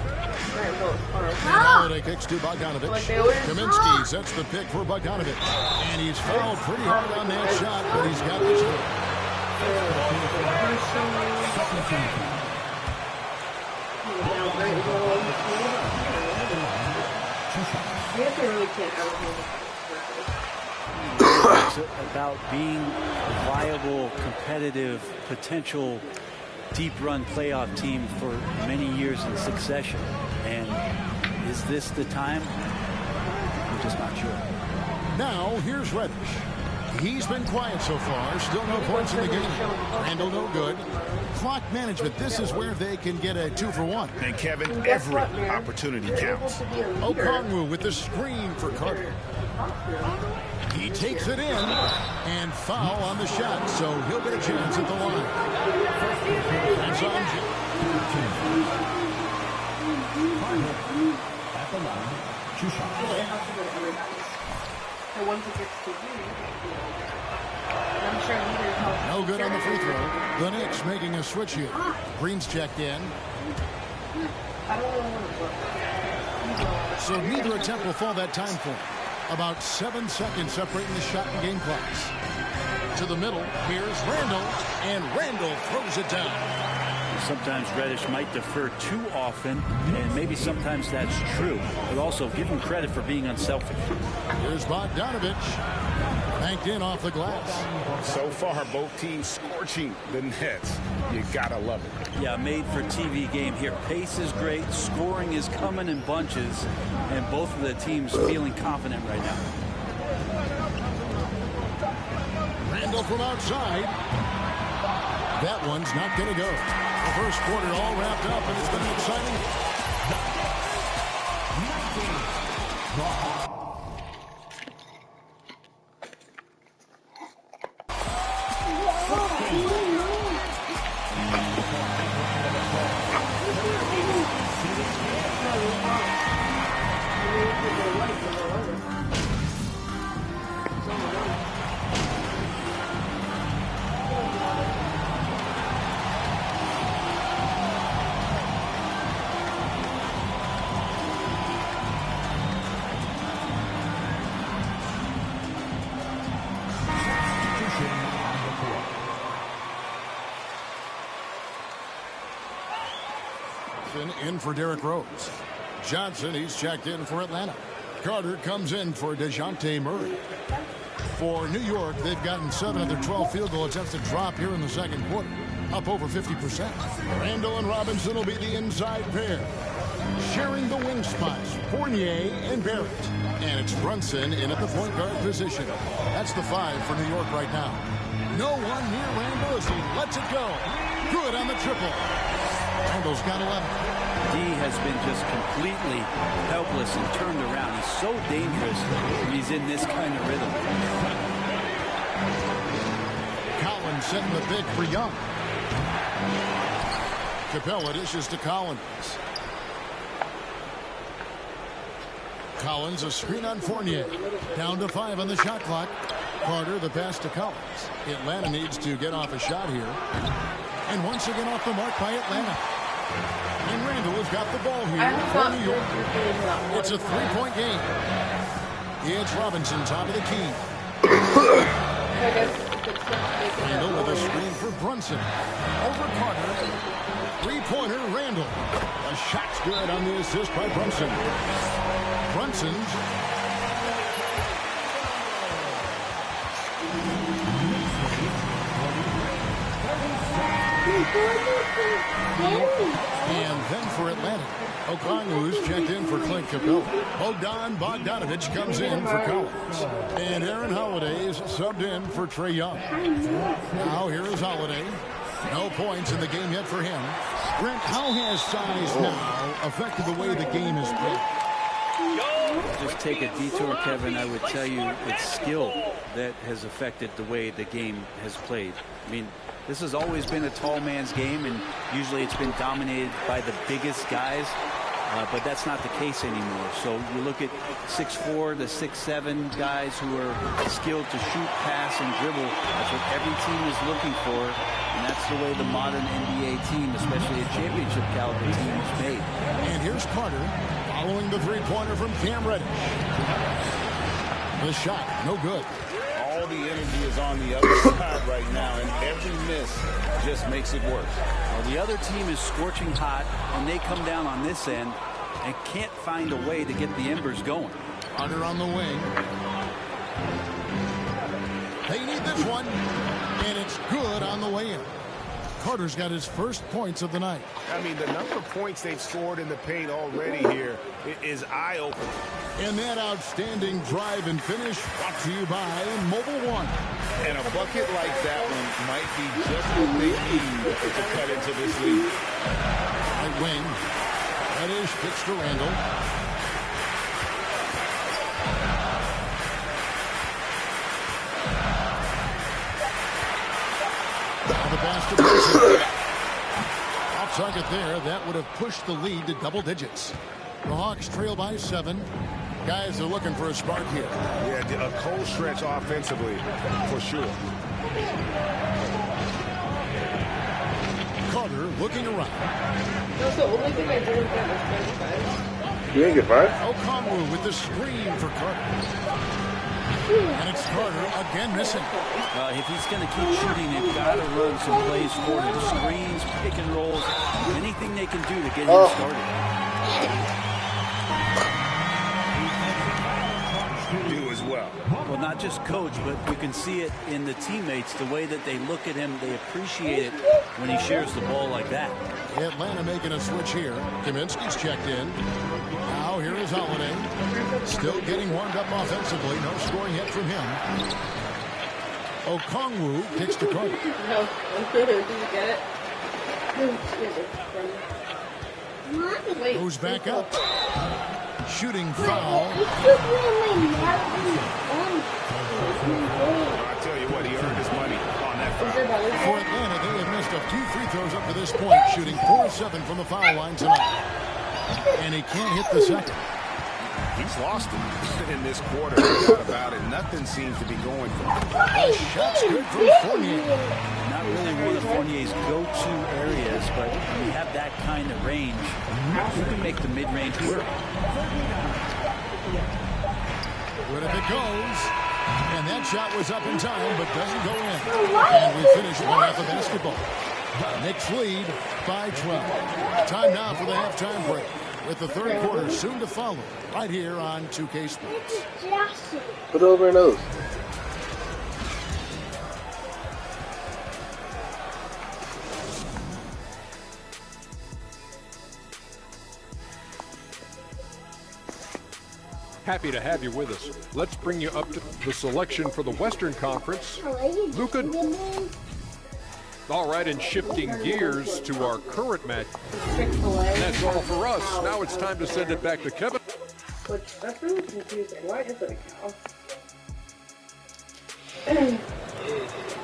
Holiday kicks to Bogdanovich. Kaminsky sets the pick for Bogdanovich. And he's fouled pretty hard on that shot, but he's got this one. It's about being a viable, competitive, potential deep run playoff team for many years in succession. And is this the time? I'm just not sure. Now here's Reddish. He's been quiet so far. Still no points in the game. Randall no good. Clock management. This is where they can get a 2-for-1. And Kevin, every opportunity counts. Okongwu with the screen for Carter. He takes it in and foul on the shot, so he'll get a chance at the line. That's on At the line, 2 shots. The ones that gets to you. I'm sure leaders help. No good on the free throw. The Knicks making a switch here. Green's checked in. I don't know what it was. So neither attempt will fall that time for him. About 7 seconds separating the shot and game clocks. To the middle, here's Randall, and Randall throws it down. Sometimes Reddish might defer too often, and maybe sometimes that's true, but also give him credit for being unselfish. Here's Bogdanovich. Banked in off the glass. So far, both teams scorching the Nets. You gotta love it. Yeah, made for TV game here. Pace is great, scoring is coming in bunches, and both of the teams feeling confident right now. Randall from outside. That one's not going to go. The first quarter all wrapped up, and it's been an exciting. In for Derrick Rose. Johnson, he's checked in for Atlanta. Carter comes in for DeJounte Murray. For New York, they've gotten 7 of their 12 field goal attempts to drop here in the second quarter, up over 50%. Randall and Robinson will be the inside pair. Sharing the wing spots, Fournier and Barrett. And it's Brunson in at the point guard position. That's the 5 for New York right now. No one near Randall as he lets it go. Good on the triple. Randall's got 11. D has been just completely helpless and turned around. He's so dangerous when he's in this kind of rhythm. Collins setting the pick for Young. Capella dishes to Collins. Collins a screen on Fournier. Down to 5 on the shot clock. Carter the pass to Collins. Atlanta needs to get off a shot here. And once again off the mark by Atlanta. And Randall has got the ball here for New York. It's a 3-point game. It's Robinson top of the key. Randall with a screen for Brunson. Over Carter. 3-pointer Randall. A shot's good on the assist by Brunson. Brunson's. And then for Atlanta, Okongwu's checked in for Clint Capella. Bogdanovich comes in for Collins. And Aaron Holiday's subbed in for Trae Young. Now here is Holiday. No points in the game yet for him. Brent, how has size now affected the way the game is played? Just take a detour, Kevin. I would tell you it's skill that has affected the way the game has played. I mean, this has always been a tall man's game, and usually it's been dominated by the biggest guys, but that's not the case anymore. So you look at 6'4" to 6'7" guys who are skilled to shoot, pass, and dribble. That's what every team is looking for, and that's the way the modern NBA team, especially a championship caliber team, is made. And here's Carter following the three-pointer from Cam Reddish. The shot, no good. All the energy is on the other side right now, and every miss just makes it worse. Well, the other team is scorching hot, and they come down on this end and can't find a way to get the embers going. Carter on the wing. They need this one, and it's good on the way in. Carter's got his first points of the night. I mean, the number of points they've scored in the paint already here is eye-opening. And that outstanding drive and finish brought to you by Mobile One. And a bucket like that one might be just what they need to cut into this lead. Right wing. Reddish pitch to Randall. Now the pass to Brunson. target there. That would have pushed the lead to double digits. The Hawks trail by 7. Guys are looking for a spark here. Yeah, a cold stretch offensively, for sure. Carter looking around. That's the only thing I didn't get was 35. You didn't get 5? Okongwu with the screen for Carter. And it's Carter again missing. If he's going to keep shooting, they've got to run some plays for him. Screens, pick and rolls, anything they can do to get him started. Do as well. Well, not just coach, but you can see it in the teammates, the way that they look at him. They appreciate it when he shares the ball like that. Atlanta making a switch here. Kaminsky's checked in. Now here is Holiday. Still getting warmed up offensively. No scoring hit from him. Okongwu kicks to Carter. No. Did you get it? Wait. Goes back up. Shooting foul. I tell you what, he earned his money on that foul. For Atlanta, they have missed a few free throws up to this point, shooting 4-7 from the foul line tonight. And he can't hit the second. He's lost it in this quarter. No doubt about it. Nothing seems to be going for him. The shot's good from Fournier. Not really one of Fournier's go-to areas, but when you have that kind of range, you can make the mid-range work. Good if it goes. And that shot was up in time, but doesn't go in. And we finish one half of basketball. Knicks lead by 12. Time now for the halftime break, with the third quarter soon to follow, right here on 2K Sports. Put it over your nose. Happy to have you with us. Let's bring you up to the selection for the Western Conference. Luka. All right, and shifting gears to our current match. That's all for us. Now it's time to send it back to Kevin. Which, that's really confusing. Why is it a cow?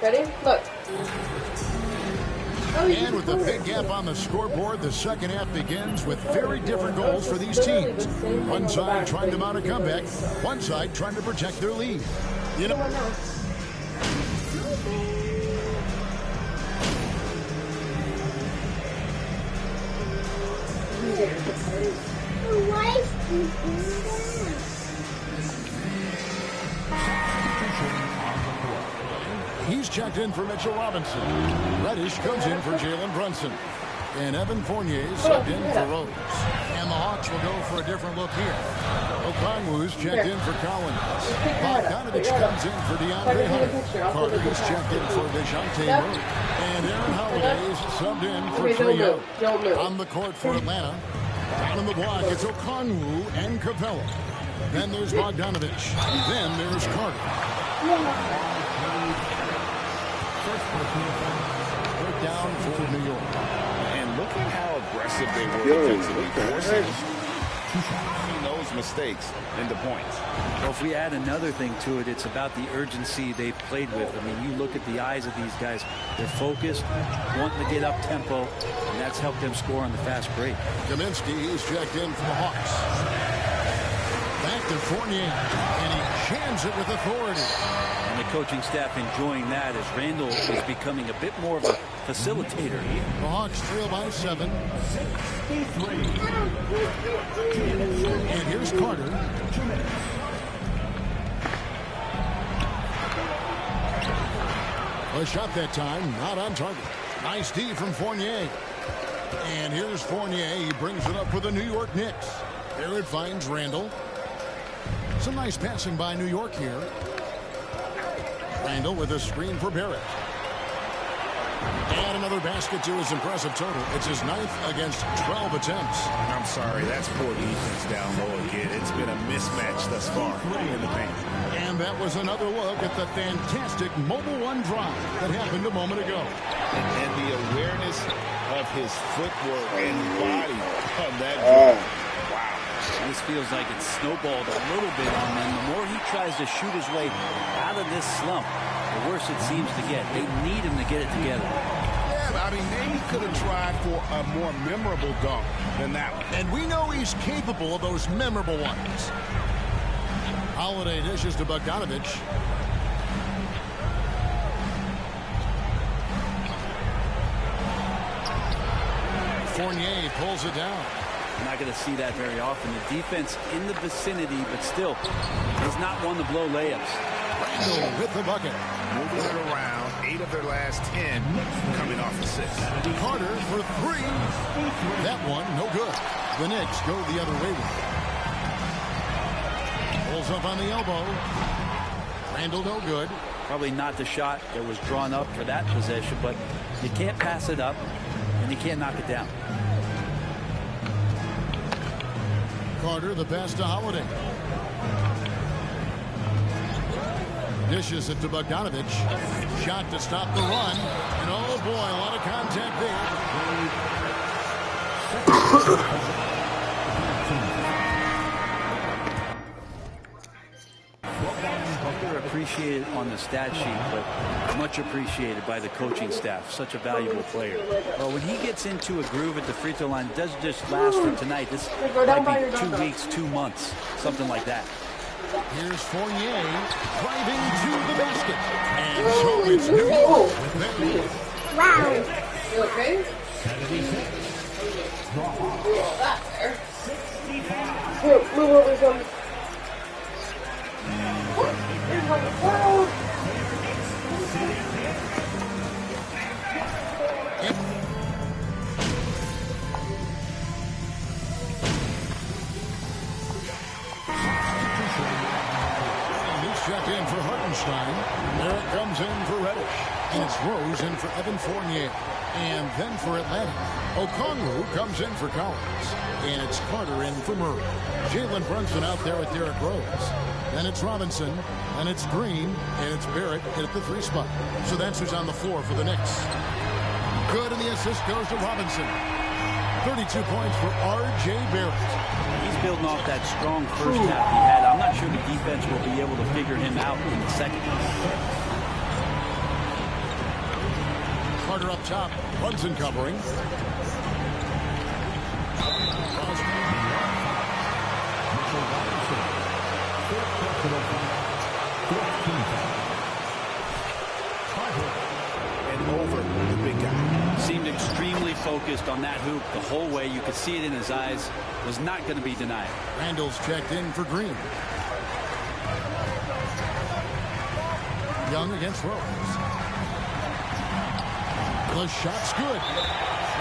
Ready? Look. And with the big gap on the scoreboard, the second half begins with very different goals for these teams. One side trying to mount a comeback, one side trying to protect their lead. You know. He's checked in for Mitchell Robinson. Reddish comes in for Jalen Brunson. And Evan Fournier subbed in for Rose. And the Hawks will go for a different look here. Okongwu's checked in for Collins. Bogdanovich comes in for DeAndre Hunter. Carter's checked in for DeJounte Murray. And Aaron Holiday's subbed in for Trio. On the court for Atlanta. Down in the block, it's Okongwu and Capella. Then there's Bogdanovich. Then there's Carter. They're down for New York. And look at how aggressive they were defensively. Forcing those mistakes into points. Well, if we add another thing to it, it's about the urgency they've played with. I mean, you look at the eyes of these guys. They're focused, wanting to get up tempo, and that's helped them score on the fast break. Kaminsky is checked in for the Hawks. Back to Fournier, and he jams it with authority. And the coaching staff enjoying that as Randall is becoming a bit more of a facilitator. The Hawks trail by 7. And here's Carter. A shot that time, not on target. Nice D from Fournier. And here's Fournier. He brings it up for the New York Knicks. There it finds Randall. Some nice passing by New York here. Randall with a screen for Barrett. And another basket to his impressive total. It's his 9th against 12 attempts. I'm sorry, that's poor defense down low again. It's been a mismatch thus far in the paint. And that was another look at the fantastic Mobile One drive that happened a moment ago. And the awareness of his footwork and body on that drive. This feels like it's snowballed a little bit on them. The more he tries to shoot his way out of this slump, the worse it seems to get. They need him to get it together. Yeah, I mean, maybe he could have tried for a more memorable dunk than that one. And we know he's capable of those memorable ones. Holiday dishes to Bogdanovich. Fournier pulls it down. You're not going to see that very often. The defense in the vicinity, but still has not won the blow layups. Randall with the bucket. Moving it around. 8 of their last 10 coming off assist. Carter for 3. That one, no good. The Knicks go the other way with it. Pulls up on the elbow. Randall, no good. Probably not the shot that was drawn up for that possession, but you can't pass it up, and you can't knock it down. Carter, the pass to Holiday. Dishes it to Bogdanovich. Shot to stop the run. And oh boy, a lot of contact They're appreciated on the stat sheet, but much appreciated by the coaching staff. Such a valuable player. Well, when he gets into a groove at the free throw line, it doesn't just last for tonight. This might be 2 weeks, 2 months, something like that. Here's Fournier driving to the basket. And so it's New York with them. Wow. You okay? That there. Move over some. Check in for Hartenstein. Merritt comes in for Reddish. And it's Rose in for Evan Fournier. And then for Atlanta, Okongwu comes in for Collins. And it's Carter in for Murray. Jalen Brunson out there with Derrick Rose. Then it's Robinson. And it's Green. And it's Barrett at the 3 spot. So that's who's on the floor for the Knicks. Good, and the assist goes to Robinson. 32 points for R.J. Barrett. He's building off that strong first half he had. I'm not sure the defense will be able to figure him out in the second. Carter up top. Brunson covering. And over the big guy. Seemed extremely focused on that hoop the whole way. You could see it in his eyes. Was not going to be denied. Randall's checked in for Green. Young against Rose. The shot's good.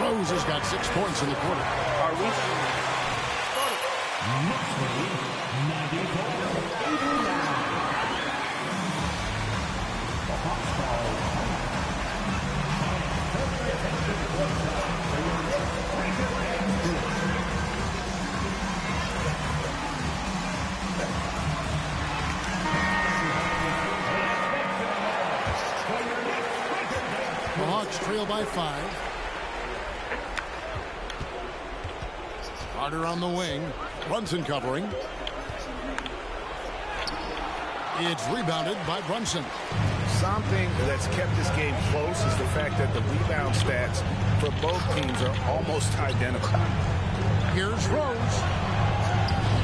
Rose has got 6 points in the quarter. Are we? The Hawks trail by 5. Carter on the wing. Brunson covering. It's rebounded by Brunson. Something that's kept this game close is the fact that the rebound stats for both teams are almost identical. Here's Rose.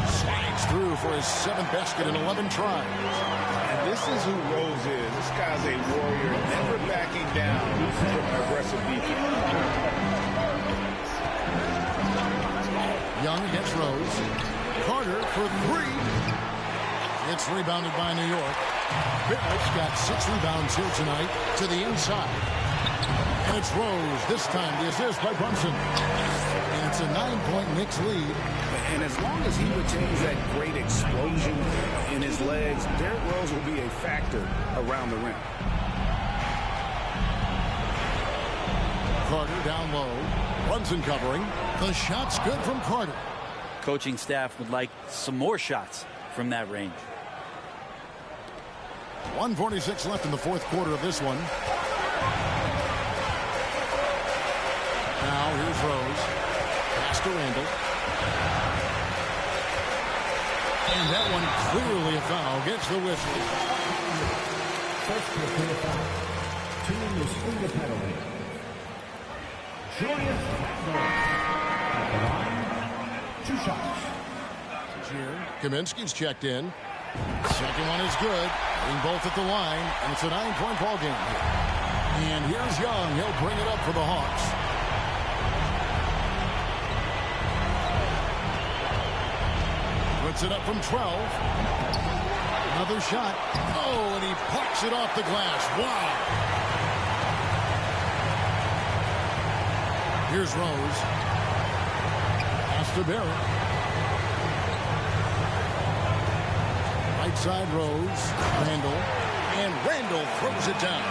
Slides through for his 7th basket in 11 tries. And this is who Rose is. This guy's a warrior, never backing down from aggressive defense. Young against Rose. Carter for 3. It's rebounded by New York. Barrett's got 6 rebounds here tonight to the inside. And it's Rose. This time the assist by Brunson. And it's a 9-point Knicks lead. And as long as he retains that great explosion in his legs, Derrick Rose will be a factor around the rim. Carter down low. Brunson covering. The shot's good from Carter. Coaching staff would like some more shots from that range. 1:46 left in the 4th quarter of this one. Now here's Rose. Pass to Randall. And that one clearly a foul. Gets the whistle. First foul. Team is in the penalty. Julius Randle. At the line, 2 shots. Kaminsky's checked in. Second one is good. Hitting both at the line, and it's a 9-point ball game here. And here's Young. He'll bring it up for the Hawks. Puts it up from 12. Another shot. Oh, and he pucks it off the glass. Wow. Here's Rose. Pass to Barrett. Right side Rose. Randall. And Randall throws it down.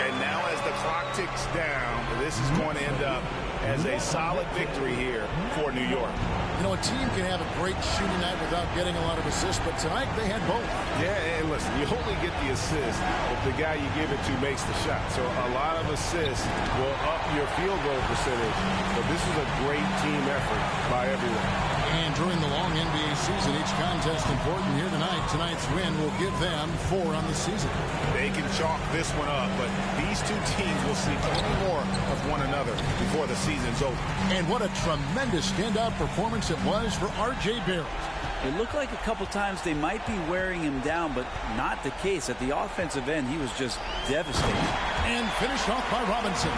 And now as the clock ticks down, this is going to end up as a solid victory here for New York. You know, a team can have a great shooting night without getting a lot of assists, but tonight they had both. Yeah, and listen, you only get the assist if the guy you give it to makes the shot. So a lot of assists will up your field goal percentage, but this is a great team effort by everyone. And during the long NBA season, each contest important here tonight. Tonight's win will give them 4 on the season. They can chalk this one up, but these two teams will see plenty more of one another before the season's over. And what a tremendous standout performance it was for R.J. Barrett. It looked like a couple times they might be wearing him down, but not the case. At the offensive end, he was just devastating. And finished off by Robinson.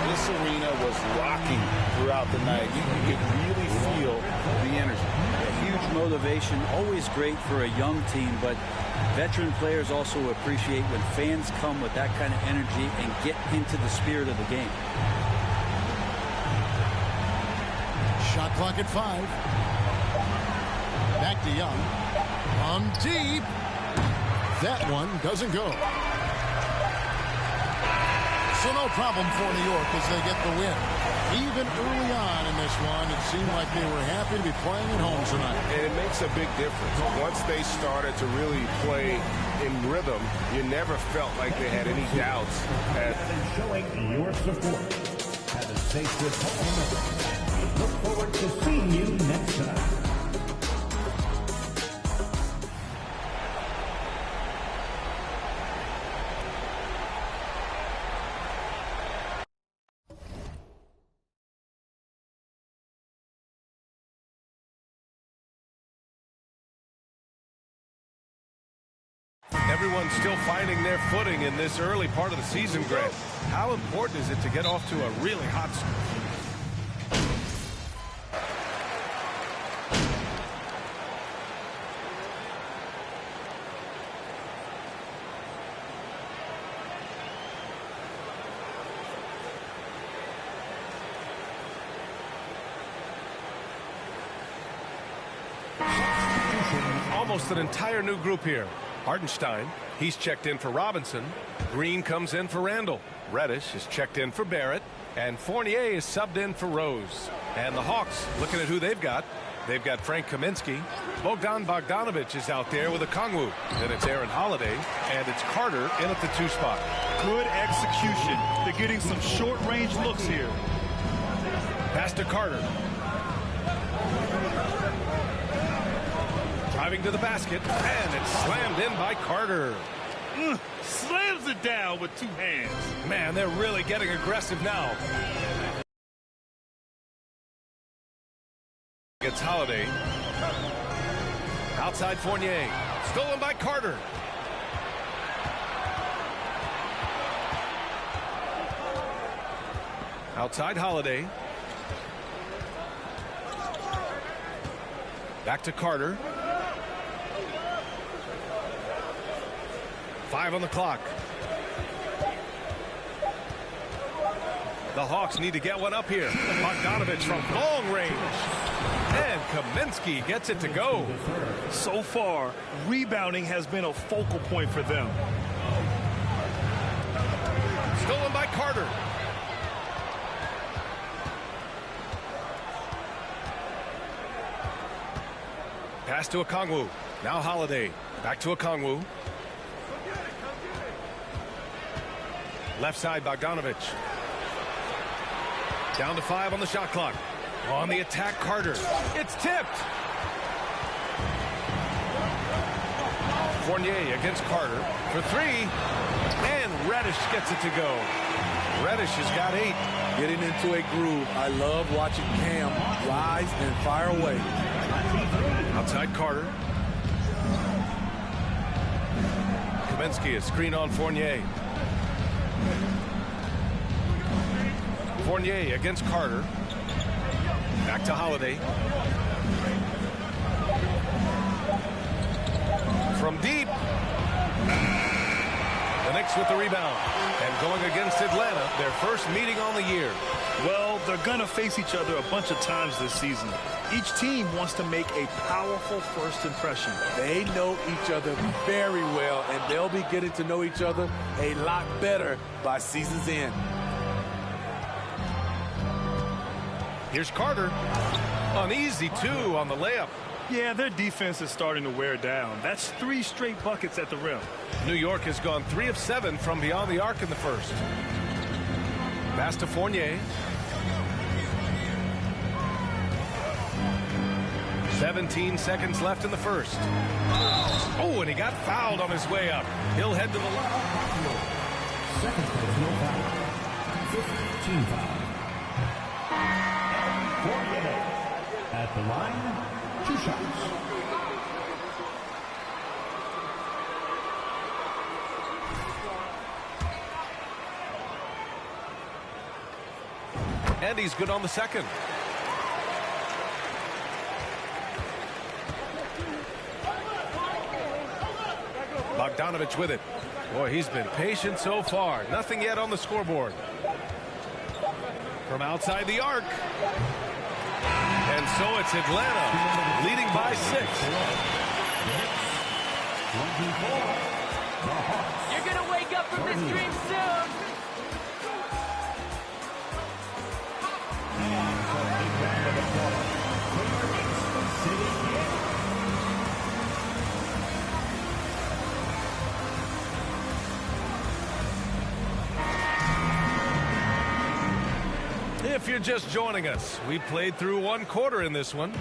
This arena was rocking throughout the night. You could really feel the energy. A huge motivation, always great for a young team, but veteran players also appreciate when fans come with that kind of energy and get into the spirit of the game. Shot clock at 5. Back to Young. From deep. That one doesn't go. So no problem for New York as they get the win. Even early on in this one, it seemed like they were happy to be playing at home tonight. And it makes a big difference. Once they started to really play in rhythm, you never felt like they had any doubts. Showing your support. Have a safe trip home. We look forward to seeing you next time. Everyone's still finding their footing in this early part of the season, Grant. How important is it to get off to a really hot start? Almost an entire new group here. Hartenstein, he's checked in for Robinson. Green comes in for Randall. Reddish is checked in for Barrett. And Fournier is subbed in for Rose. And the Hawks, looking at who they've got. They've got Frank Kaminsky. Bogdanovich is out there with a Kongwu. Then it's Aaron Holiday. And it's Carter in at the 2 spot. Good execution. They're getting some short-range looks here. Pass to Carter. Driving to the basket, and it's slammed in by Carter. Slams it down with 2 hands. Man, they're really getting aggressive now. It's Holiday. Outside Fournier. Stolen by Carter. Outside Holiday. Back to Carter. 5 on the clock. The Hawks need to get one up here. Bogdanovich from long range. And Kaminsky gets it to go. So far, rebounding has been a focal point for them. Stolen by Carter. Pass to Okongwu. Now Holiday. Back to Okongwu. Left side, Bogdanovich. Down to 5 on the shot clock. On the attack, Carter. It's tipped. Fournier against Carter for 3. And Reddish gets it to go. Reddish has got 8. Getting into a groove. I love watching Cam rise and fire away. Outside Carter. Kaminsky, a screen on Fournier. Fournier against Carter. Back to Holiday. From deep. The Knicks with the rebound. And going against Atlanta, their first meeting on the year. Well, they're going to face each other a bunch of times this season. Each team wants to make a powerful first impression. They know each other very well, and they'll be getting to know each other a lot better by season's end. Here's Carter. An easy 2 on the layup. Yeah, their defense is starting to wear down. That's 3 straight buckets at the rim. New York has gone 3 of 7 from beyond the arc in the first. Pass to Fournier. 17 seconds left in the first. Oh, and he got fouled on his way up. He'll head to the line. Second place, no foul. 15 foul. Fournier at the line, 2 shots. And he's good on the second. Bogdanovich with it. Boy, he's been patient so far. Nothing yet on the scoreboard. From outside the arc. And so it's Atlanta leading by 6. You're going to wake up from this dream soon. If you're just joining us, we played through 1 quarter in this one.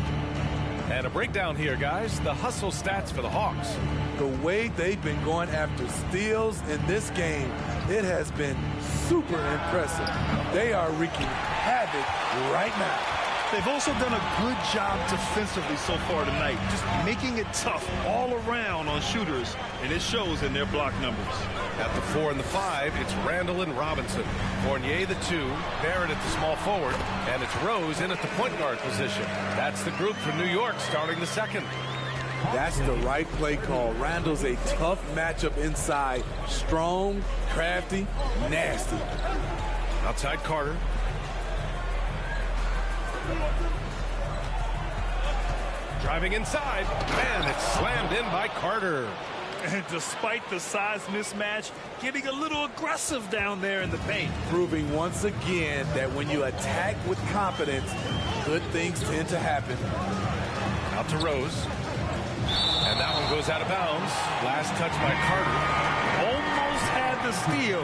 And a breakdown here, guys. The hustle stats for the Hawks. The way they've been going after steals in this game, it has been super impressive. They are wreaking havoc right now. They've also done a good job defensively so far tonight, just making it tough all around on shooters, and it shows in their block numbers. At the 4 and the 5, it's Randall and Robinson. Fournier the 2, Barrett at the small forward, and it's Rose in at the point guard position. That's the group for New York starting the second. That's the right play call. Randall's a tough matchup inside. Strong, crafty, nasty. Outside Carter. Driving inside. Man, it's slammed in by Carter. And despite the size mismatch, getting a little aggressive down there in the paint. Proving once again that when you attack with confidence, good things tend to happen. Out to Rose. And that one goes out of bounds. Last touch by Carter. Almost had the steal.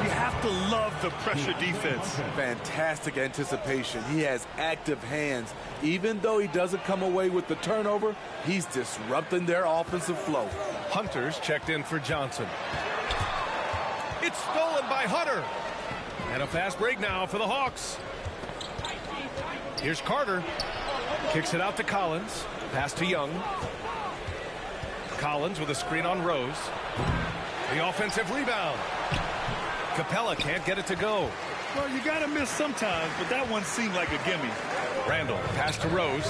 You have to love the pressure defense. Fantastic anticipation. He has active hands. Even though he doesn't come away with the turnover, he's disrupting their offensive flow. Hunter's checked in for Johnson. It's stolen by Hunter. And a fast break now for the Hawks. Here's Carter. Kicks it out to Collins. Pass to Young. Collins with a screen on Rose. The offensive rebound. Capella can't get it to go. Well, you got to miss sometimes, but that one seemed like a gimme. Randall, pass to Rose.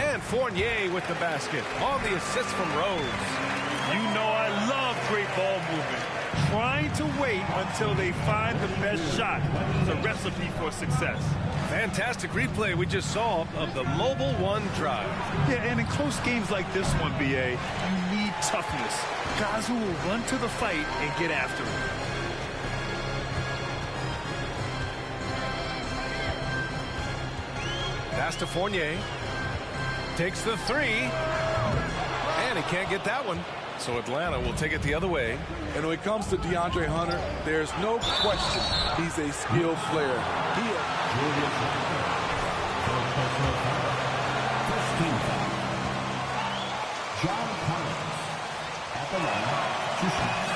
And Fournier with the basket on the assist from Rose. You know I love great ball movement. Trying to wait until they find the best shot is a recipe for success. Fantastic replay we just saw of the mobile 1 drive. Yeah, and in close games like this one, BA, you need toughness. Guys who will run to the fight and get after it. Pass to Fournier. Takes the 3. And he can't get that one. So Atlanta will take it the other way. And when it comes to DeAndre Hunter, there's no question he's a skilled player. John Collins at the line, 2 shots.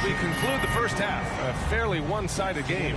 we conclude the first half, a fairly one-sided game.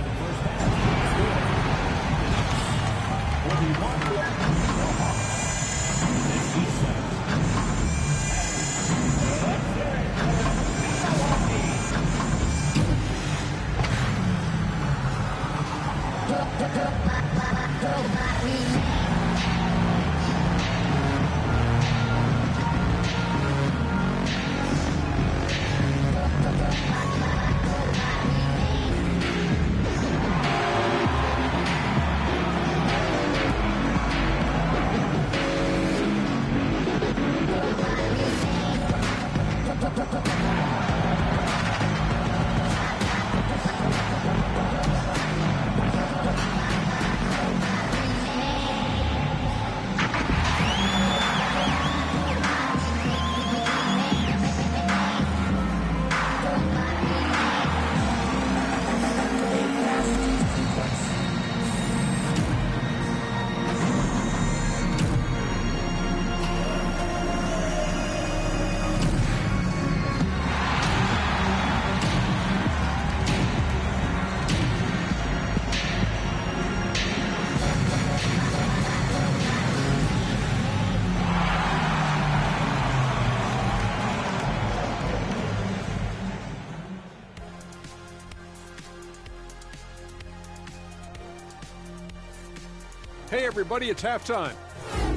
Hey, everybody, it's halftime.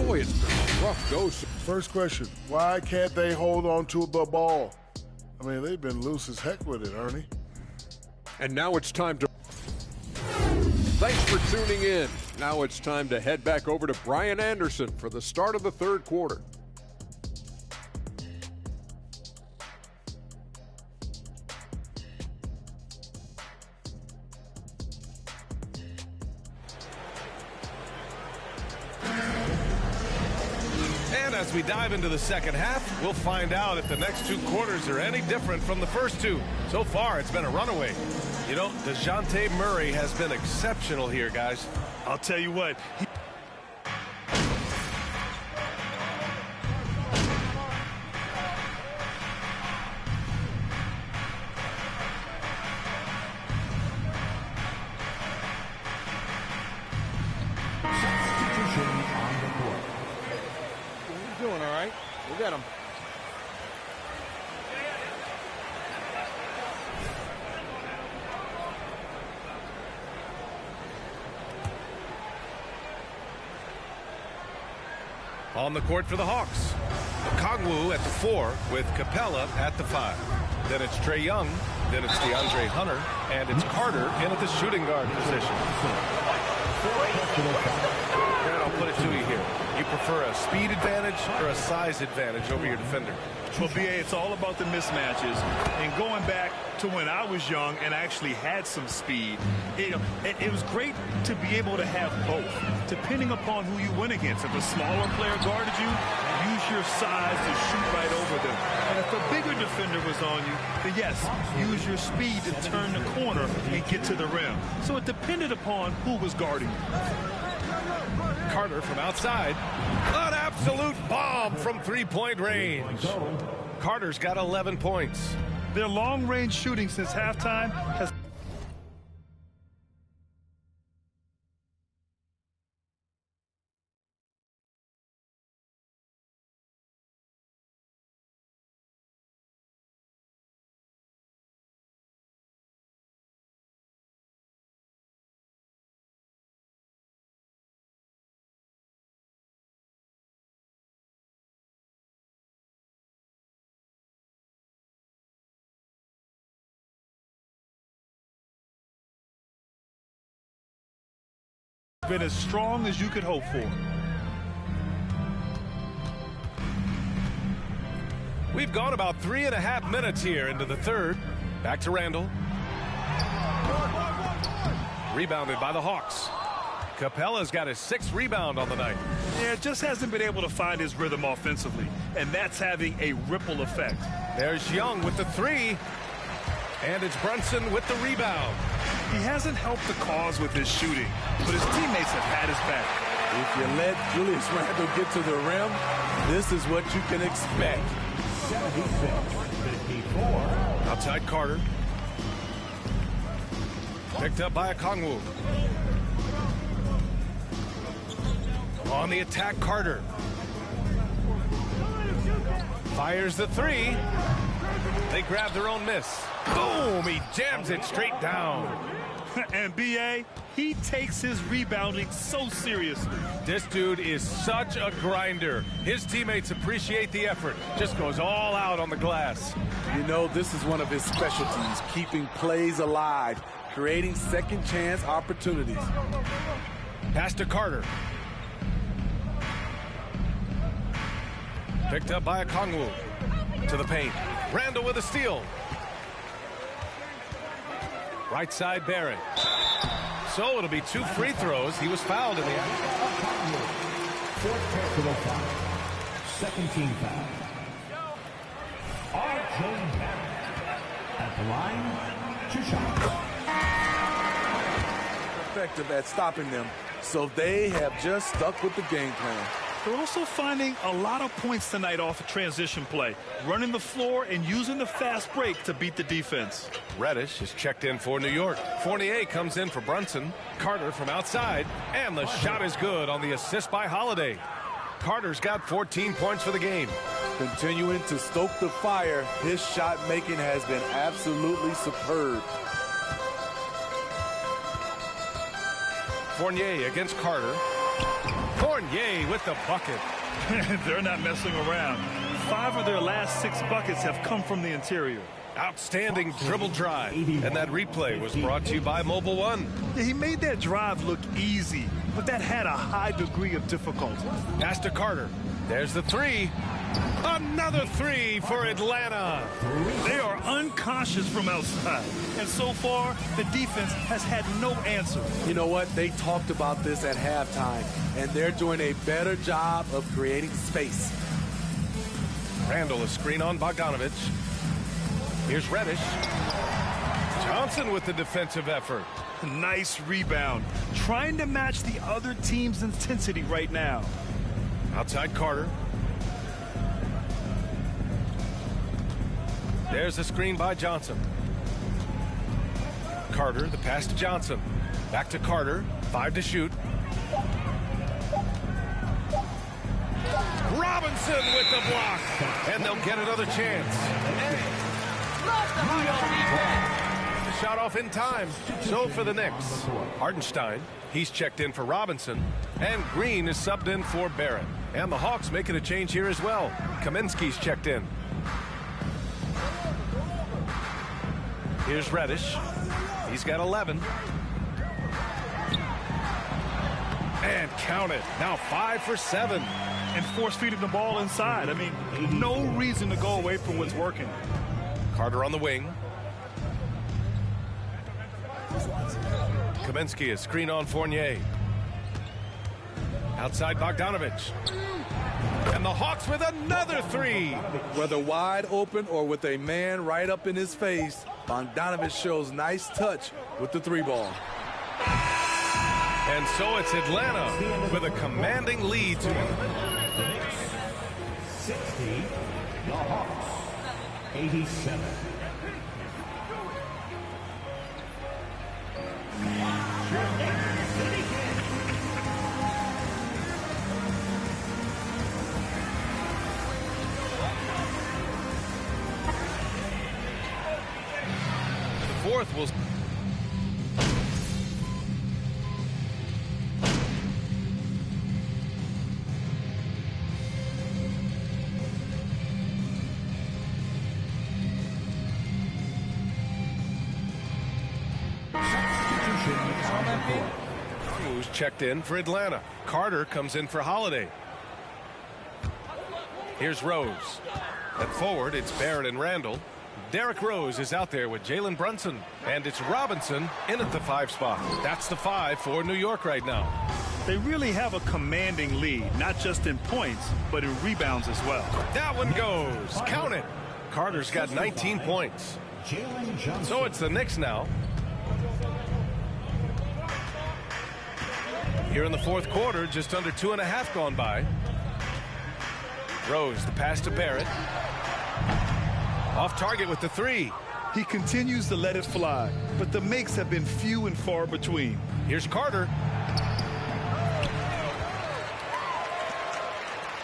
Boy, it's been a rough go. First question, why can't they hold on to the ball? I mean, they've been loose as heck with it, Ernie. And now it's time to... Thanks for tuning in. Now it's time to head back over to Brian Anderson for the start of the third quarter. As we dive into the second half, we'll find out if the next two quarters are any different from the first two. So far, it's been a runaway. You know, DeJounte Murray has been exceptional here, guys. I'll tell you what. Get him. On the court for the Hawks. Okongwu at the 4 with Capella at the 5. Then it's Trae Young. Then it's DeAndre Hunter. And it's Carter in at the shooting guard position. I'll put it to you here. You prefer a speed advantage or a size advantage over your defender? Well, B.A., it's all about the mismatches. And going back to when I was young and actually had some speed, it was great to be able to have both, depending upon who you went against. If a smaller player guarded you, use your size to shoot right over them. And if a bigger defender was on you, then yes, use your speed to turn the corner and get to the rim. So it depended upon who was guarding you. Carter from outside. An absolute bomb from three-point range. Carter's got 11 points. Their long-range shooting since halftime has... been as strong as you could hope for. We've gone about 3.5 minutes here into the third. Back to Randall. Rebounded by the Hawks. Capella's got his 6th rebound on the night. Yeah, just hasn't been able to find his rhythm offensively, and that's having a ripple effect. There's Young with the 3. And it's Brunson with the rebound. He hasn't helped the cause with his shooting, but his teammates have had his back. If you let Julius Randle get to the rim, this is what you can expect. Outside Carter. Picked up by Okongwu. On the attack, Carter. Fires the three. They grab their own miss. Boom! He jams it straight down. And B.A., he takes his rebounding so seriously. This dude is such a grinder. His teammates appreciate the effort. Just goes all out on the glass. You know, this is one of his specialties, keeping plays alive, creating second chance opportunities. Pass to Carter. Picked up by Okongwu. To the paint. Randall with a steal. Right side, Barrett. So it'll be 2 free throws. He was fouled in the action. Fourth personal foul. Second team foul. R.J. Barrett at the line, 2 shots. Effective at stopping them, so they have just stuck with the game plan. They're also finding a lot of points tonight off a transition play, running the floor and using the fast break to beat the defense. Reddish is checked in for New York. Fournier comes in for Brunson. Carter from outside, and the shot is good on the assist by Holiday. Carter's got 14 points for the game. Continuing to stoke the fire, his shot making has been absolutely superb. Fournier against Carter. Fournier with the bucket. They're not messing around. 5 of their last 6 buckets have come from the interior. Outstanding dribble drive. And that replay was brought to you by Mobile One. Yeah, he made that drive look easy, but that had a high degree of difficulty. Pass to Carter. There's the 3. Another 3 for Atlanta. They are unconscious from outside. And so far, the defense has had no answer. You know what? They talked about this at halftime, and they're doing a better job of creating space. Randall, a screen on Bogdanovich. Here's Reddish. Johnson with the defensive effort. Nice rebound. Trying to match the other team's intensity right now. Outside Carter. There's a screen by Johnson. Carter, the pass to Johnson. Back to Carter. 5 to shoot. Robinson with the block. And they'll get another chance. The shot off in time. So for the Knicks, Hartenstein, he's checked in for Robinson. And Green is subbed in for Barrett. And the Hawks making a change here as well. Kaminsky's checked in. Here's Reddish. He's got 11. And count it. Now 5 for 7. And force feeding the ball inside. I mean, no reason to go away from what's working. Carter on the wing. Kaminsky, a screen on Fournier. Outside Bogdanovich. And the Hawks with another 3. Whether wide open or with a man right up in his face, Bogdanovich shows nice touch with the 3 ball. And so it's Atlanta with a commanding lead to 60, the Hawks, 87. The fourth will... Who's checked in for Atlanta. Carter comes in for Holiday. Here's Rose. At forward, it's Barrett and Randall. Derrick Rose is out there with Jalen Brunson. And it's Robinson in at the 5 spot. That's the 5 for New York right now. They really have a commanding lead, not just in points, but in rebounds as well. That one goes. Count it. Carter's got 19 points. So it's the Knicks now. Here in the fourth quarter, just under 2.5 gone by. Rose, the pass to Barrett. Off target with the 3. He continues to let it fly, but the makes have been few and far between. Here's Carter.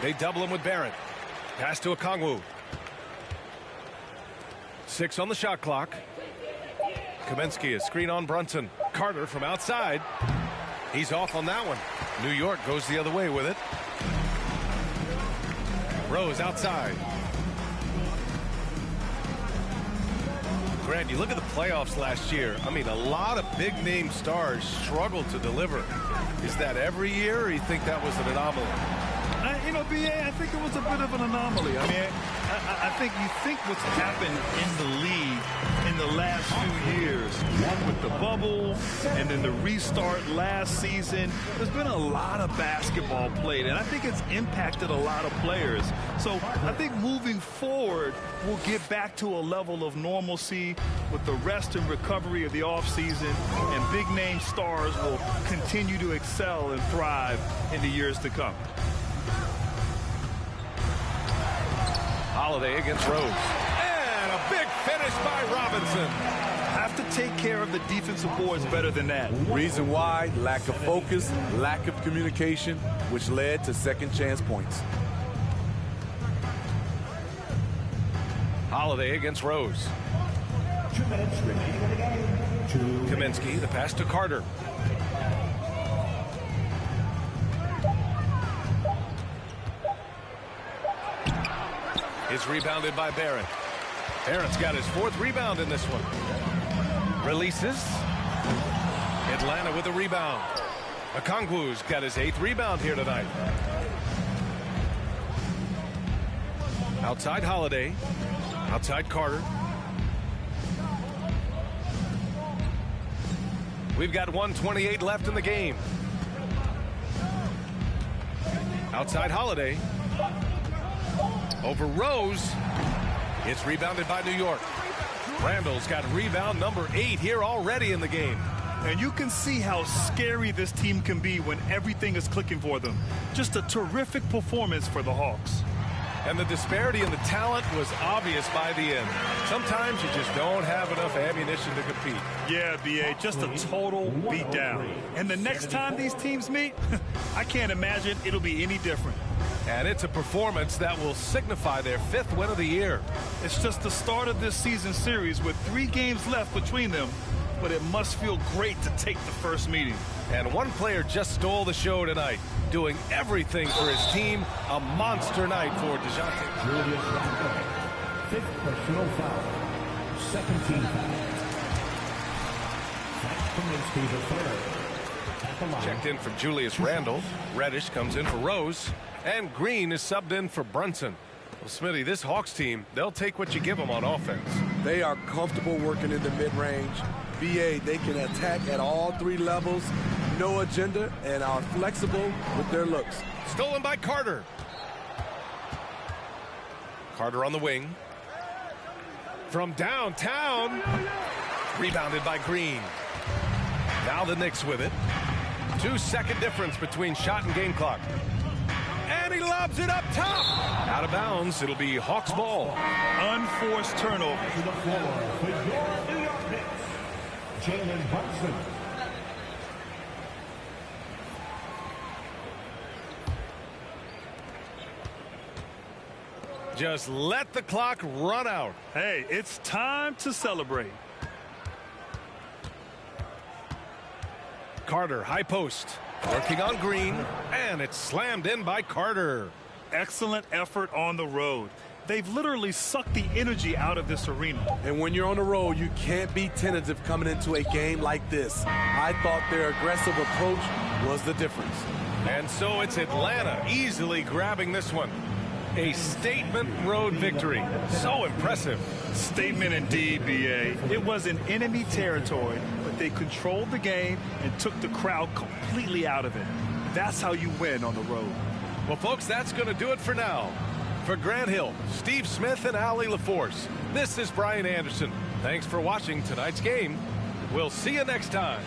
They double him with Barrett. Pass to Okongwu. 6 on the shot clock. Kaminsky, a screen on Brunson. Carter from outside. He's off on that one. New York goes the other way with it. Rose outside. Grant, you look at the playoffs last year. I mean, a lot of big-name stars struggled to deliver. Is that every year, or you think that was an anomaly? You know, B.A., I think it was a bit of an anomaly. I mean, I think you think what's happened in the league in the last few years, with the bubble and then the restart last season, there's been a lot of basketball played, and I think it's impacted a lot of players. So I think moving forward, we'll get back to a level of normalcy with the rest and recovery of the offseason, and big-name stars will continue to excel and thrive in the years to come. Holiday against Rose. And a big finish by Robinson. Have to take care of the defensive boards better than that. Reason why, lack of focus, lack of communication, which led to second chance points. Holiday against Rose. 2 minutes remaining in the game. Kaminsky, the pass to Carter. Is rebounded by Barrett. Barrett's got his 4th rebound in this one. Releases. Atlanta with a rebound. Okongwu's got his 8th rebound here tonight. Outside Holiday. Outside Carter. We've got 1:28 left in the game. Outside Holiday. Over Rose. It's rebounded by New York. Randall's got rebound number 8 here already in the game. And you can see how scary this team can be when everything is clicking for them. Just a terrific performance for the Hawks. And the disparity in the talent was obvious by the end. Sometimes you just don't have enough ammunition to compete. Yeah, B.A., just a total beatdown. And the next time these teams meet, I can't imagine it'll be any different. And it's a performance that will signify their 5th win of the year. It's just the start of this season series with 3 games left between them, but it must feel great to take the first meeting. And one player just stole the show tonight, doing everything for his team. A monster night for DeJounte. Julius Randle, 5th personal foul, 17 fouls. Frank Kaminsky the 3rd at the line. Checked in for Julius Randle. Reddish comes in for Rose. And Green is subbed in for Brunson. Well, Smitty, this Hawks team, they'll take what you give them on offense. They are comfortable working in the mid-range. BA, they can attack at all 3 levels, no agenda, and are flexible with their looks. Stolen by Carter. Carter on the wing. From downtown. Rebounded by Green. Now the Knicks with it. 2-second difference between shot and game clock. And he lobs it up top. Out of bounds. It'll be Hawks ball. Unforced turnover. To the floor for your New York Knicks, Jalen Brunson. Just let the clock run out. Hey, it's time to celebrate. Carter, high post. Working on Green, and it's slammed in by Carter. Excellent effort on the road. They've literally sucked the energy out of this arena. And when you're on the road, you can't be tentative coming into a game like this. I thought their aggressive approach was the difference. And so it's Atlanta easily grabbing this one. A statement road victory. So impressive. Statement indeed, B.A. It was in enemy territory, but they controlled the game and took the crowd completely out of it. That's how you win on the road. Well, folks, that's going to do it for now. For Grant Hill, Steve Smith, and Allie LaForce, this is Brian Anderson. Thanks for watching tonight's game. We'll see you next time.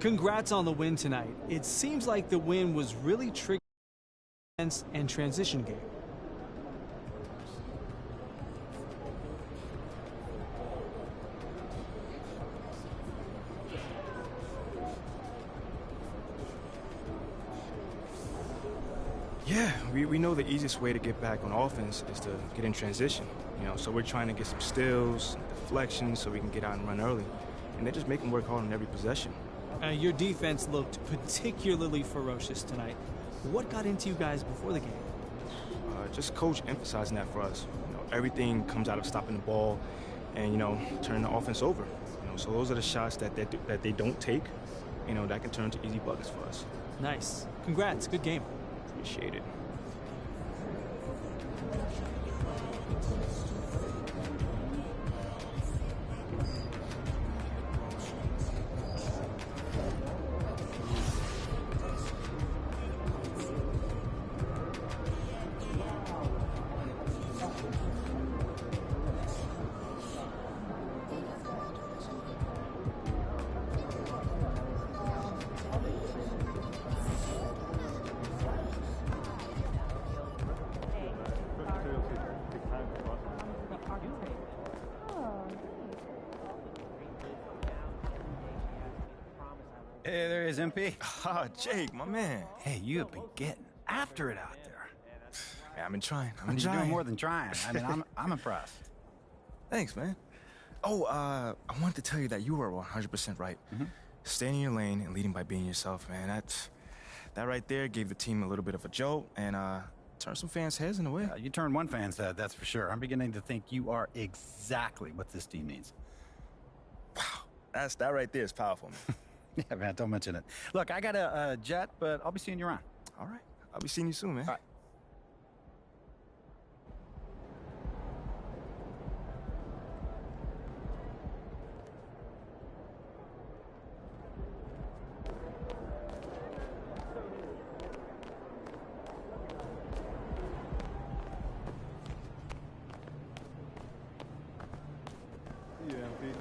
Congrats on the win tonight. It seems like the win was really tricky and transition game. Yeah, we know the easiest way to get back on offense is to get in transition. So we're trying to get some steals, deflections, so we can get out and run early. And they just make them work hard on every possession. Your defense looked particularly ferocious tonight. What got into you guys before the game? Just coach emphasizing that for us. Everything comes out of stopping the ball and, turning the offense over. So those are the shots that they don't take, that can turn to easy buckets for us. Nice. Congrats. Good game. Appreciate it. Hey, there he is, MP. Ah, Jake, my man. Hey, you have been getting after it out there. Man, I've been trying. You're doing more than trying. I mean, I'm impressed. Thanks, man. Oh, I wanted to tell you that you were 100% right. Staying in your lane and leading by being yourself, man. That right there gave the team a little bit of a jolt and turned some fans' heads in a way. You turned one fan's head, that's for sure. I'm beginning to think you are exactly what this team needs. Wow, that right there is powerful, man. Yeah, man, don't mention it. Look, I got a jet, but I'll be seeing you around. All right. I'll be seeing you soon, man. All right. Yeah, MP.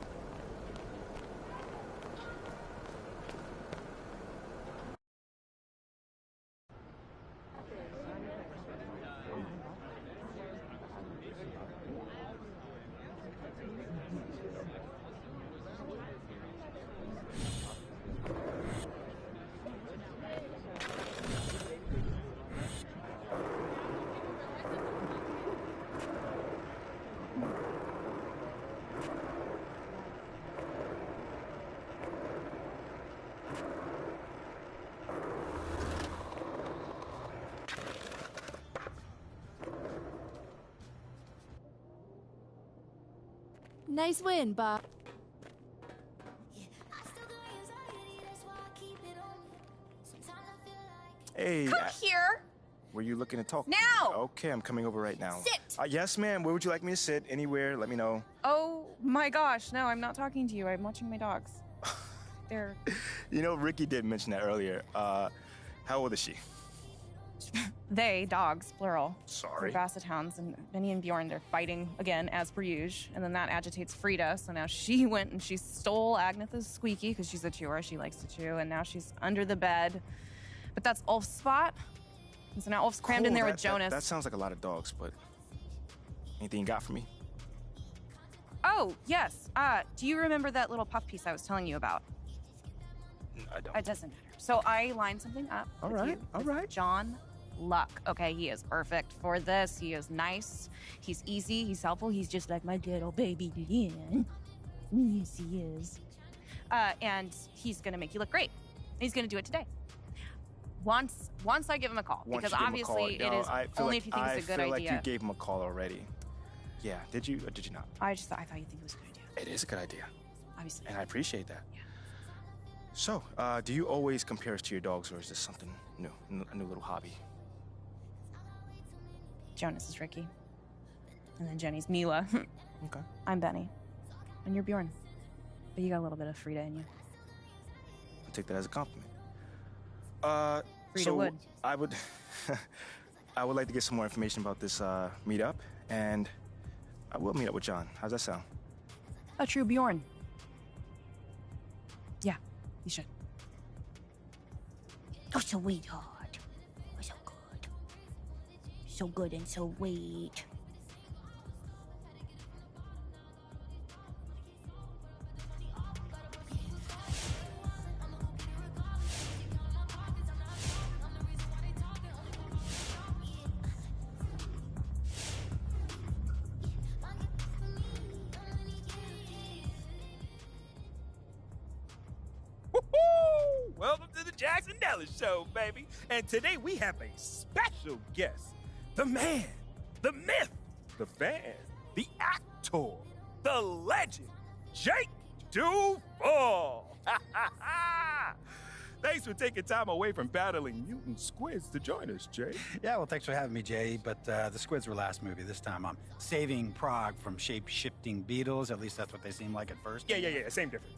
Nice win, Bob. Hey. Come here. Were you looking to talk? Now. Okay, I'm coming over right now. Sit. Yes, ma'am. Where would you like me to sit? Anywhere. Let me know. Oh my gosh, no, I'm not talking to you. I'm watching my dogs. They're... Ricky did mention that earlier. How old is she? They, dogs, plural. Sorry. They're basset hounds, and Benny and Bjorn, they're fighting again, as per usual. And then that agitates Frida, so now she went and she stole Agnetha's squeaky, because she's a chewer, she likes to chew, and now she's under the bed. But that's Ulf's spot. And so now Ulf's crammed in there with Jonas. That sounds like a lot of dogs, but anything you got for me? Oh, yes. Do you remember that little puff piece I was telling you about? I don't. It doesn't matter. So I lined something up. All right. John Luck. Okay, he is perfect for this. He is nice. He's easy. He's helpful. He's just like my little baby Lynn. Yes, he is. And he's gonna make you look great. He's gonna do it today. Once I give him a call, because obviously it is only if you think it's a good idea. I feel like you gave him a call already. Yeah, did you or did you not? I thought you'd think it was a good idea. It is a good idea. Obviously. And I appreciate that. Yeah. So, do you always compare us to your dogs, or is this something new, a new little hobby? Jonas is Ricky. And then Jenny's Mila. Okay. I'm Benny. And you're Bjorn. But you got a little bit of Frida in you. I'll take that as a compliment. Frida would. I would like to get some more information about this meetup, and I will meet up with John. How's that sound? A true Bjorn. Yeah, you should. Oh, sweetheart. Oh, so good. So good and so sweet. Welcome to the Jackson Dallas Show, baby. And today we have a special guest. The man, the myth, the fan, the actor, the legend, Jake Duval. Thanks for taking time away from battling mutant squids to join us, Jay. Yeah, well, thanks for having me, Jay. But the squids were last movie. This time I'm saving Prague from shape-shifting beetles. At least that's what they seem like at first. Yeah, same difference.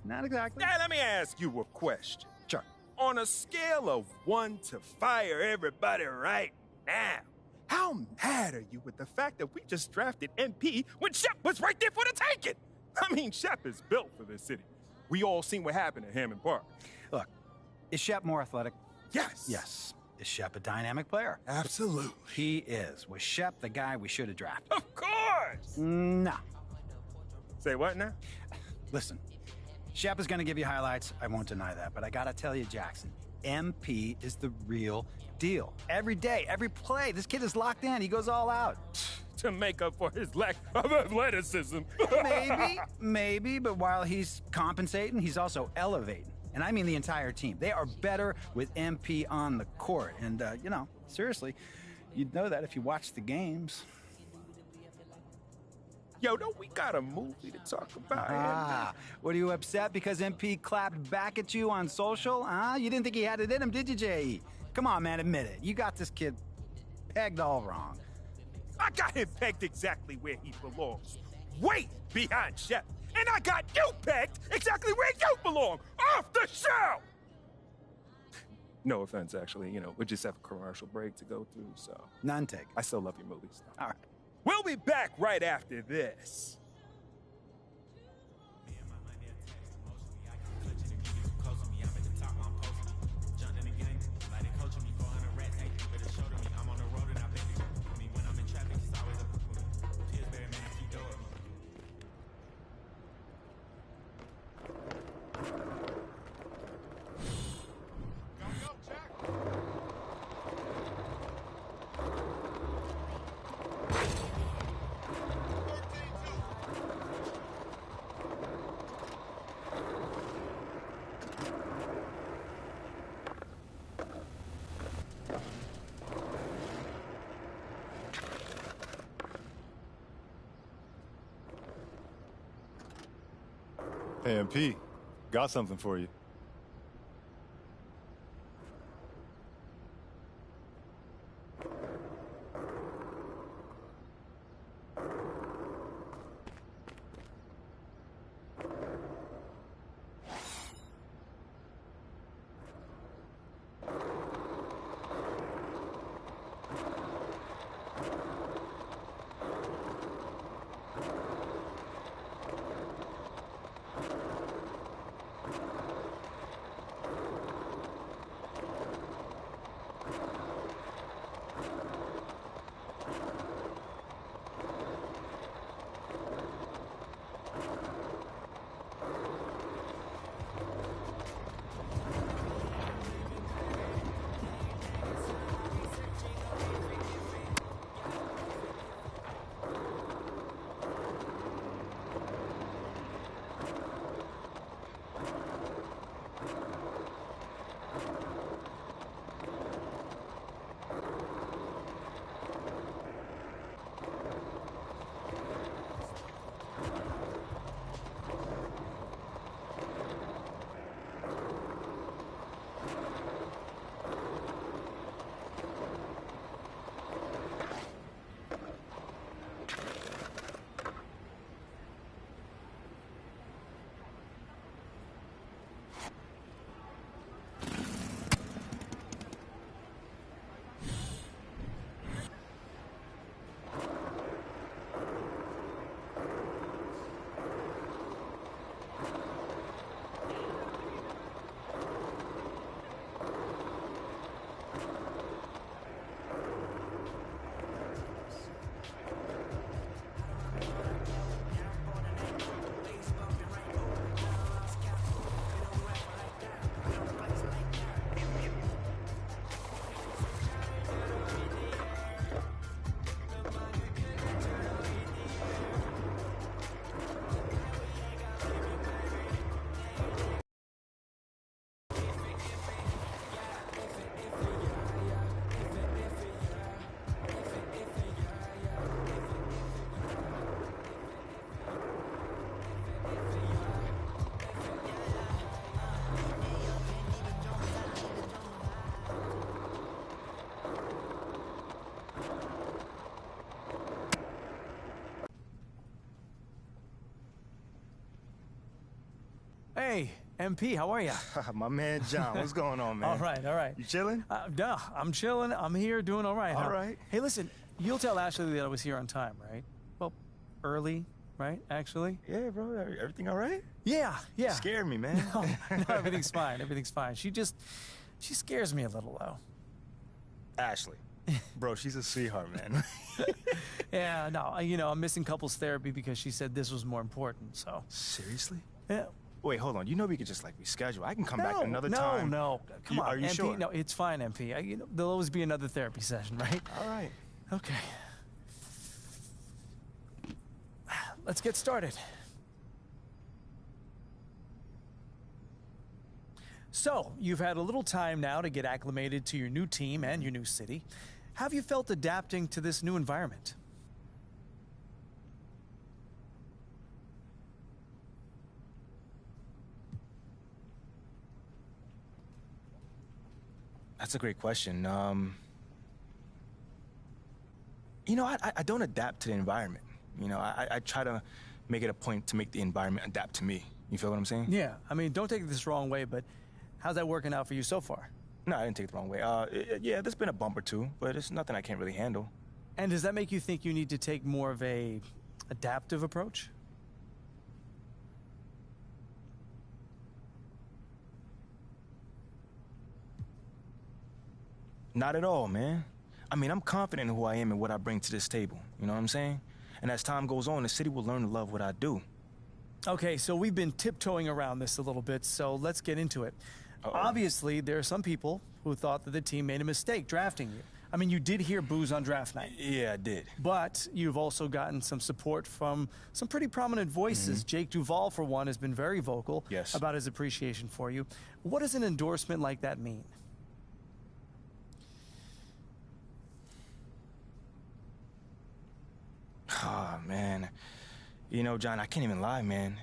Not exactly. Now, let me ask you a question. Sure. On a scale of 1 to fire everybody right now, how mad are you with the fact that we just drafted MP when Shep was right there for the taking? I mean, Shep is built for this city. We all seen what happened at Hammond Park. Look, is Shep more athletic? Yes. Yes. Is Shep a dynamic player? Absolutely. He is. Was Shep the guy we should have drafted? Of course! No. Say what now? Listen, Shep is going to give you highlights. I won't deny that. But I got to tell you, Jackson, MP is the real deal. Every day, every play, this kid is locked in. He goes all out. To make up for his lack of athleticism. Maybe, but while he's compensating, he's also elevating. And I mean the entire team. They are better with MP on the court. And, seriously, you'd know that if you watch the games. Yo, don't we got a movie to talk about? What, are you upset because MP clapped back at you on social? You didn't think he had it in him, did you, J.E.? Come on, man, admit it. You got this kid pegged all wrong. I got him pegged exactly where he belongs. Way behind Shep. And I got you pegged exactly where you belong. Off the show! No offense, actually. We just have a commercial break to go through, so... None taken. I still love your movies. All right. We'll be back right after this. Hey, MP, got something for you. Hey, MP, how are you? My man John, what's going on, man? All right, all right. You chilling? No, I'm chilling. I'm here doing all right. All right. Hey, listen, you'll tell Ashley that I was here on time, right? Well, early, right, actually? Yeah, bro. Everything all right? Yeah. You scared me, man. No, everything's fine. Everything's fine. She scares me a little, though. Ashley. Bro, she's a sweetheart, man. Yeah, no, I'm missing couples therapy because she said this was more important, so. Seriously? Yeah. Wait, hold on. You know we could just, reschedule. I can come back another time. No. Come on, Are you MP. sure? No, it's fine, MP. There'll always be another therapy session, right? All right. Okay. Let's get started. So, you've had a little time now to get acclimated to your new team and your new city. How have you felt adapting to this new environment? That's a great question. I don't adapt to the environment. I try to make it a point to make the environment adapt to me. You feel what I'm saying? Yeah, don't take this the wrong way, but how's that working out for you so far? No, I didn't take it the wrong way. Yeah, there's been a bump or two, but it's nothing I can't really handle. And does that make you think you need to take more of a adaptive approach? Not at all, man. I'm confident in who I am and what I bring to this table. You know what I'm saying? And as time goes on, the city will learn to love what I do. Okay, so we've been tiptoeing around this a little bit, so let's get into it. Obviously, there are some people who thought that the team made a mistake drafting you. You did hear boos on draft night. Yeah, I did. But you've also gotten some support from some pretty prominent voices. Jake Duvall, for one, has been very vocal about his appreciation for you. What does an endorsement like that mean? Oh, man. John, I can't even lie, man.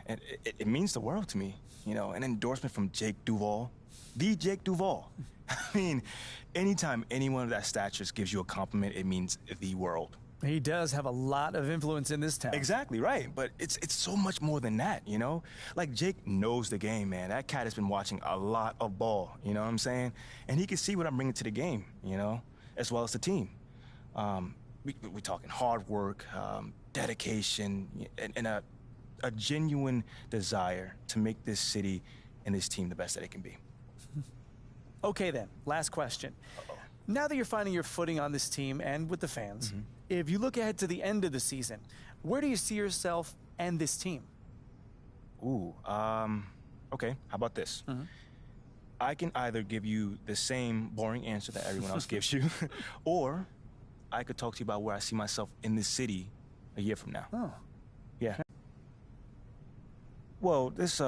It means the world to me. An endorsement from Jake Duvall. The Jake Duvall. Anytime anyone of that stature gives you a compliment, it means the world. He does have a lot of influence in this town. Exactly, right. But it's so much more than that, Like, Jake knows the game, man. That cat has been watching a lot of ball, you know what I'm saying? And he can see what I'm bringing to the game, as well as the team. We're talking hard work, dedication, and a genuine desire to make this city and this team the best that it can be. Okay, then. Last question. Now that you're finding your footing on this team and with the fans, if you look ahead to the end of the season, where do you see yourself and this team? Ooh, okay. How about this? I can either give you the same boring answer that everyone else gives you, or I could talk to you about where I see myself in this city a year from now. Oh. Yeah. Well, this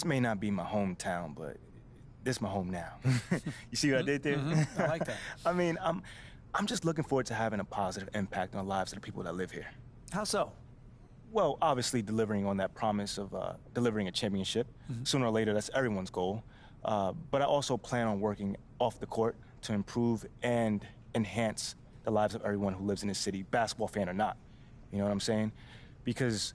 may not be my hometown, but this is my home now. You see what I did there? I like that. I'm just looking forward to having a positive impact on the lives of the people that live here. How so? Well, obviously delivering on that promise of delivering a championship. Sooner or later, that's everyone's goal. But I also plan on working off the court to improve and enhance the lives of everyone who lives in this city, basketball fan or not. You know what I'm saying? Because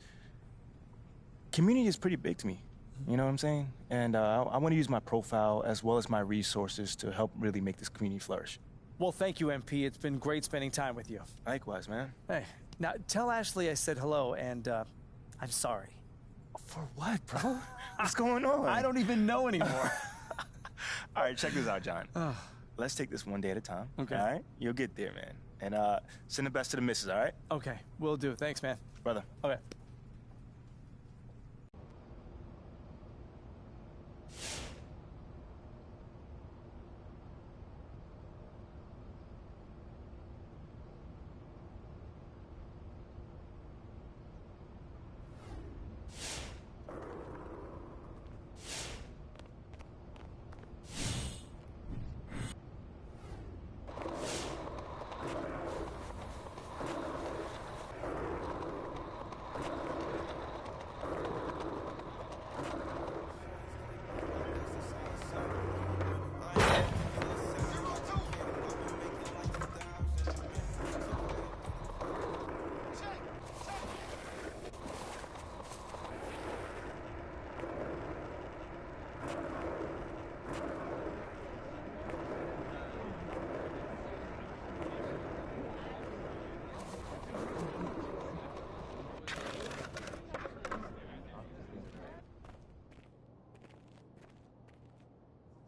community is pretty big to me. You know what I'm saying? And I want to use my profile as well as my resources to help really make this community flourish. Well, thank you, MP. It's been great spending time with you. Likewise, man. Hey, now tell Ashley I said hello, and I'm sorry. For what, bro? What's going on? I don't even know anymore. All right, check this out, John. Let's take this one day at a time. Okay. All right? You'll get there, man. And send the best to the missus, all right? Okay, will do. Thanks, man. Brother. Okay.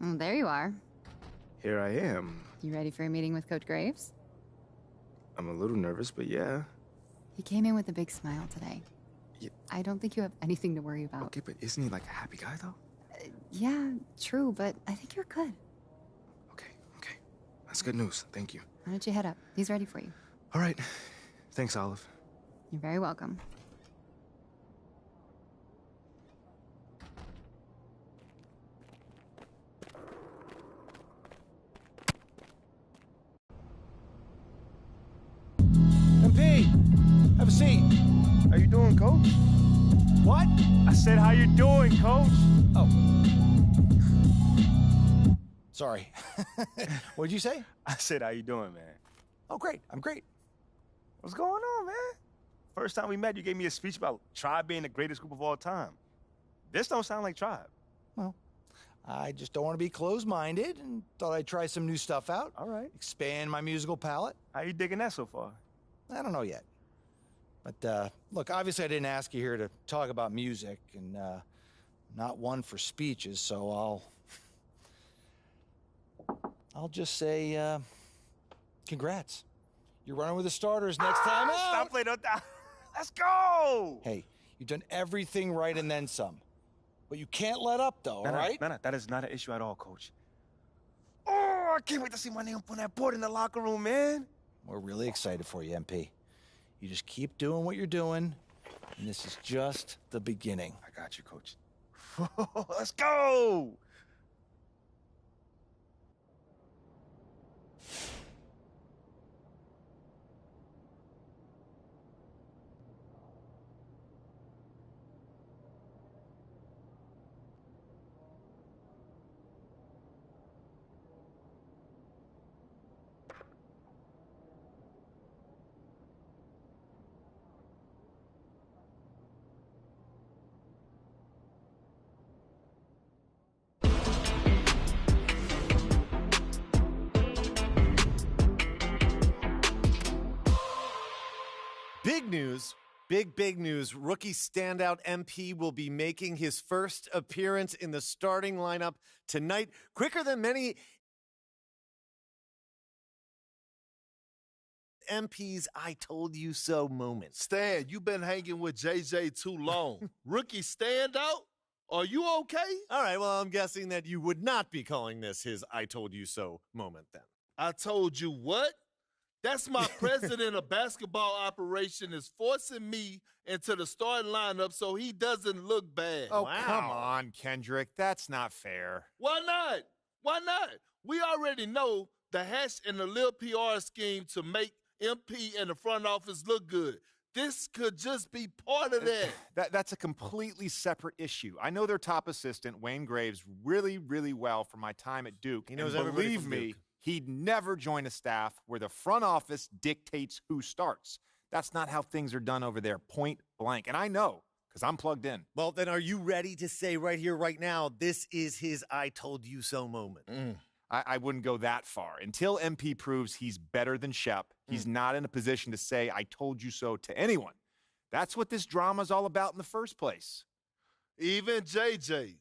Oh, there you are. Here I am. You ready for a meeting with Coach Graves? I'm a little nervous, but yeah. He came in with a big smile today. Yeah. I don't think you have anything to worry about. Okay, but isn't he like a happy guy, though? Yeah, true, but I think you're good. Okay. That's good news. Thank you. Why don't you head up? He's ready for you. All right. Thanks, Olive. You're very welcome. MP, have a seat. How you doing, Coach? What? I said, how you doing, Coach? Oh. Sorry. What'd you say? I said, how you doing, man? Oh, great. I'm great. What's going on, man? First time we met, you gave me a speech about Tribe being the greatest group of all time. This don't sound like Tribe. Well, I just don't want to be closed-minded and thought I'd try some new stuff out. All right. Expand my musical palette. How you digging that so far? I don't know yet. But, look, obviously I didn't ask you here to talk about music, and not one for speeches, so I'll just say, congrats. You're running with the starters next time out. Stop playing on that. Let's go. Hey, you've done everything right and then some. But you can't let up, though, all right? No, that is not an issue at all, Coach. Oh, I can't wait to see my name up on that board in the locker room, man. We're really excited for you, MP. You just keep doing what you're doing, and this is just the beginning. I got you, Coach. Let's go. Big news. Big news. Rookie standout MP will be making his first appearance in the starting lineup tonight. Quicker than many MP's I told you so moment. Stan, you've been hanging with JJ too long. Rookie standout? Are you okay? All right, well, I'm guessing that you would not be calling this his I told you so moment then. I told you what? That's my president of basketball operation is forcing me into the starting lineup so he doesn't look bad. Oh, wow. Come on, Kendrick. That's not fair. Why not? Why not? We already know the hash and the little PR scheme to make MP and the front office look good. This could just be part of that. That's a completely separate issue. I know their top assistant, Wayne Graves, really, really well from my time at Duke. He knows and everybody believe from me, Duke. he'd never join a staff where the front office dictates who starts. That's not how things are done over there, point blank. And I know, because I'm plugged in. Well, then are you ready to say right here, right now, this is his I told you so moment? I wouldn't go that far. Until MP proves he's better than Shep, he's not in a position to say, I told you so to anyone. That's what this drama's all about in the first place. Even JJ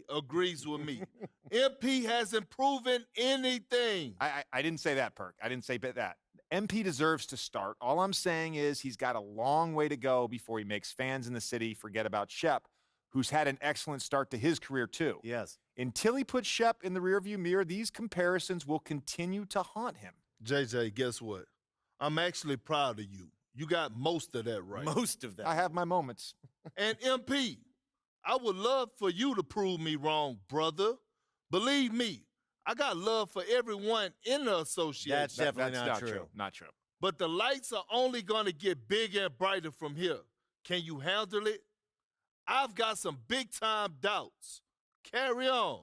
agrees with me. MP hasn't proven anything. I didn't say that, Perk. I didn't say that. MP deserves to start. All I'm saying is he's got a long way to go before he makes fans in the city forget about Shep, who's had an excellent start to his career too. Yes. Until he puts Shep in the rearview mirror, these comparisons will continue to haunt him. JJ, guess what? I'm actually proud of you. You got most of that right. Most of that. I have my moments. And MP, I would love for you to prove me wrong, brother. Believe me, I got love for everyone in the association. That's definitely not true. Not true. But the lights are only going to get bigger and brighter from here. Can you handle it? I've got some big-time doubts. Carry on.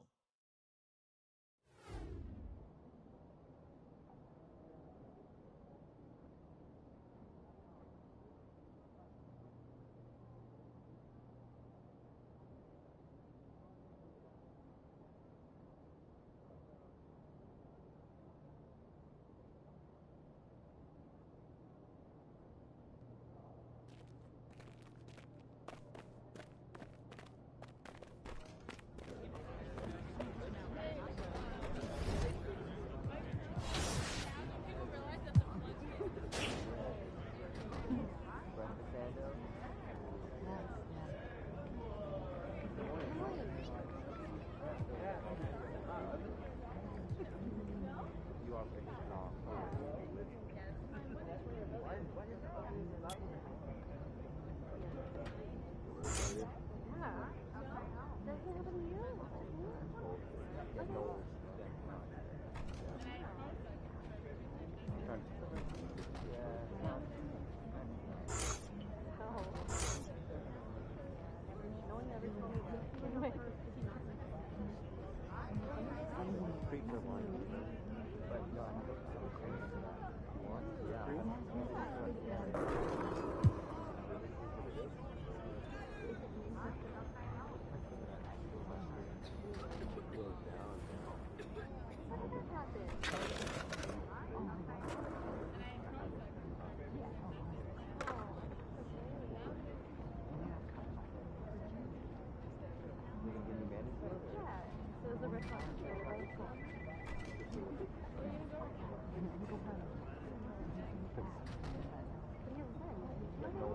No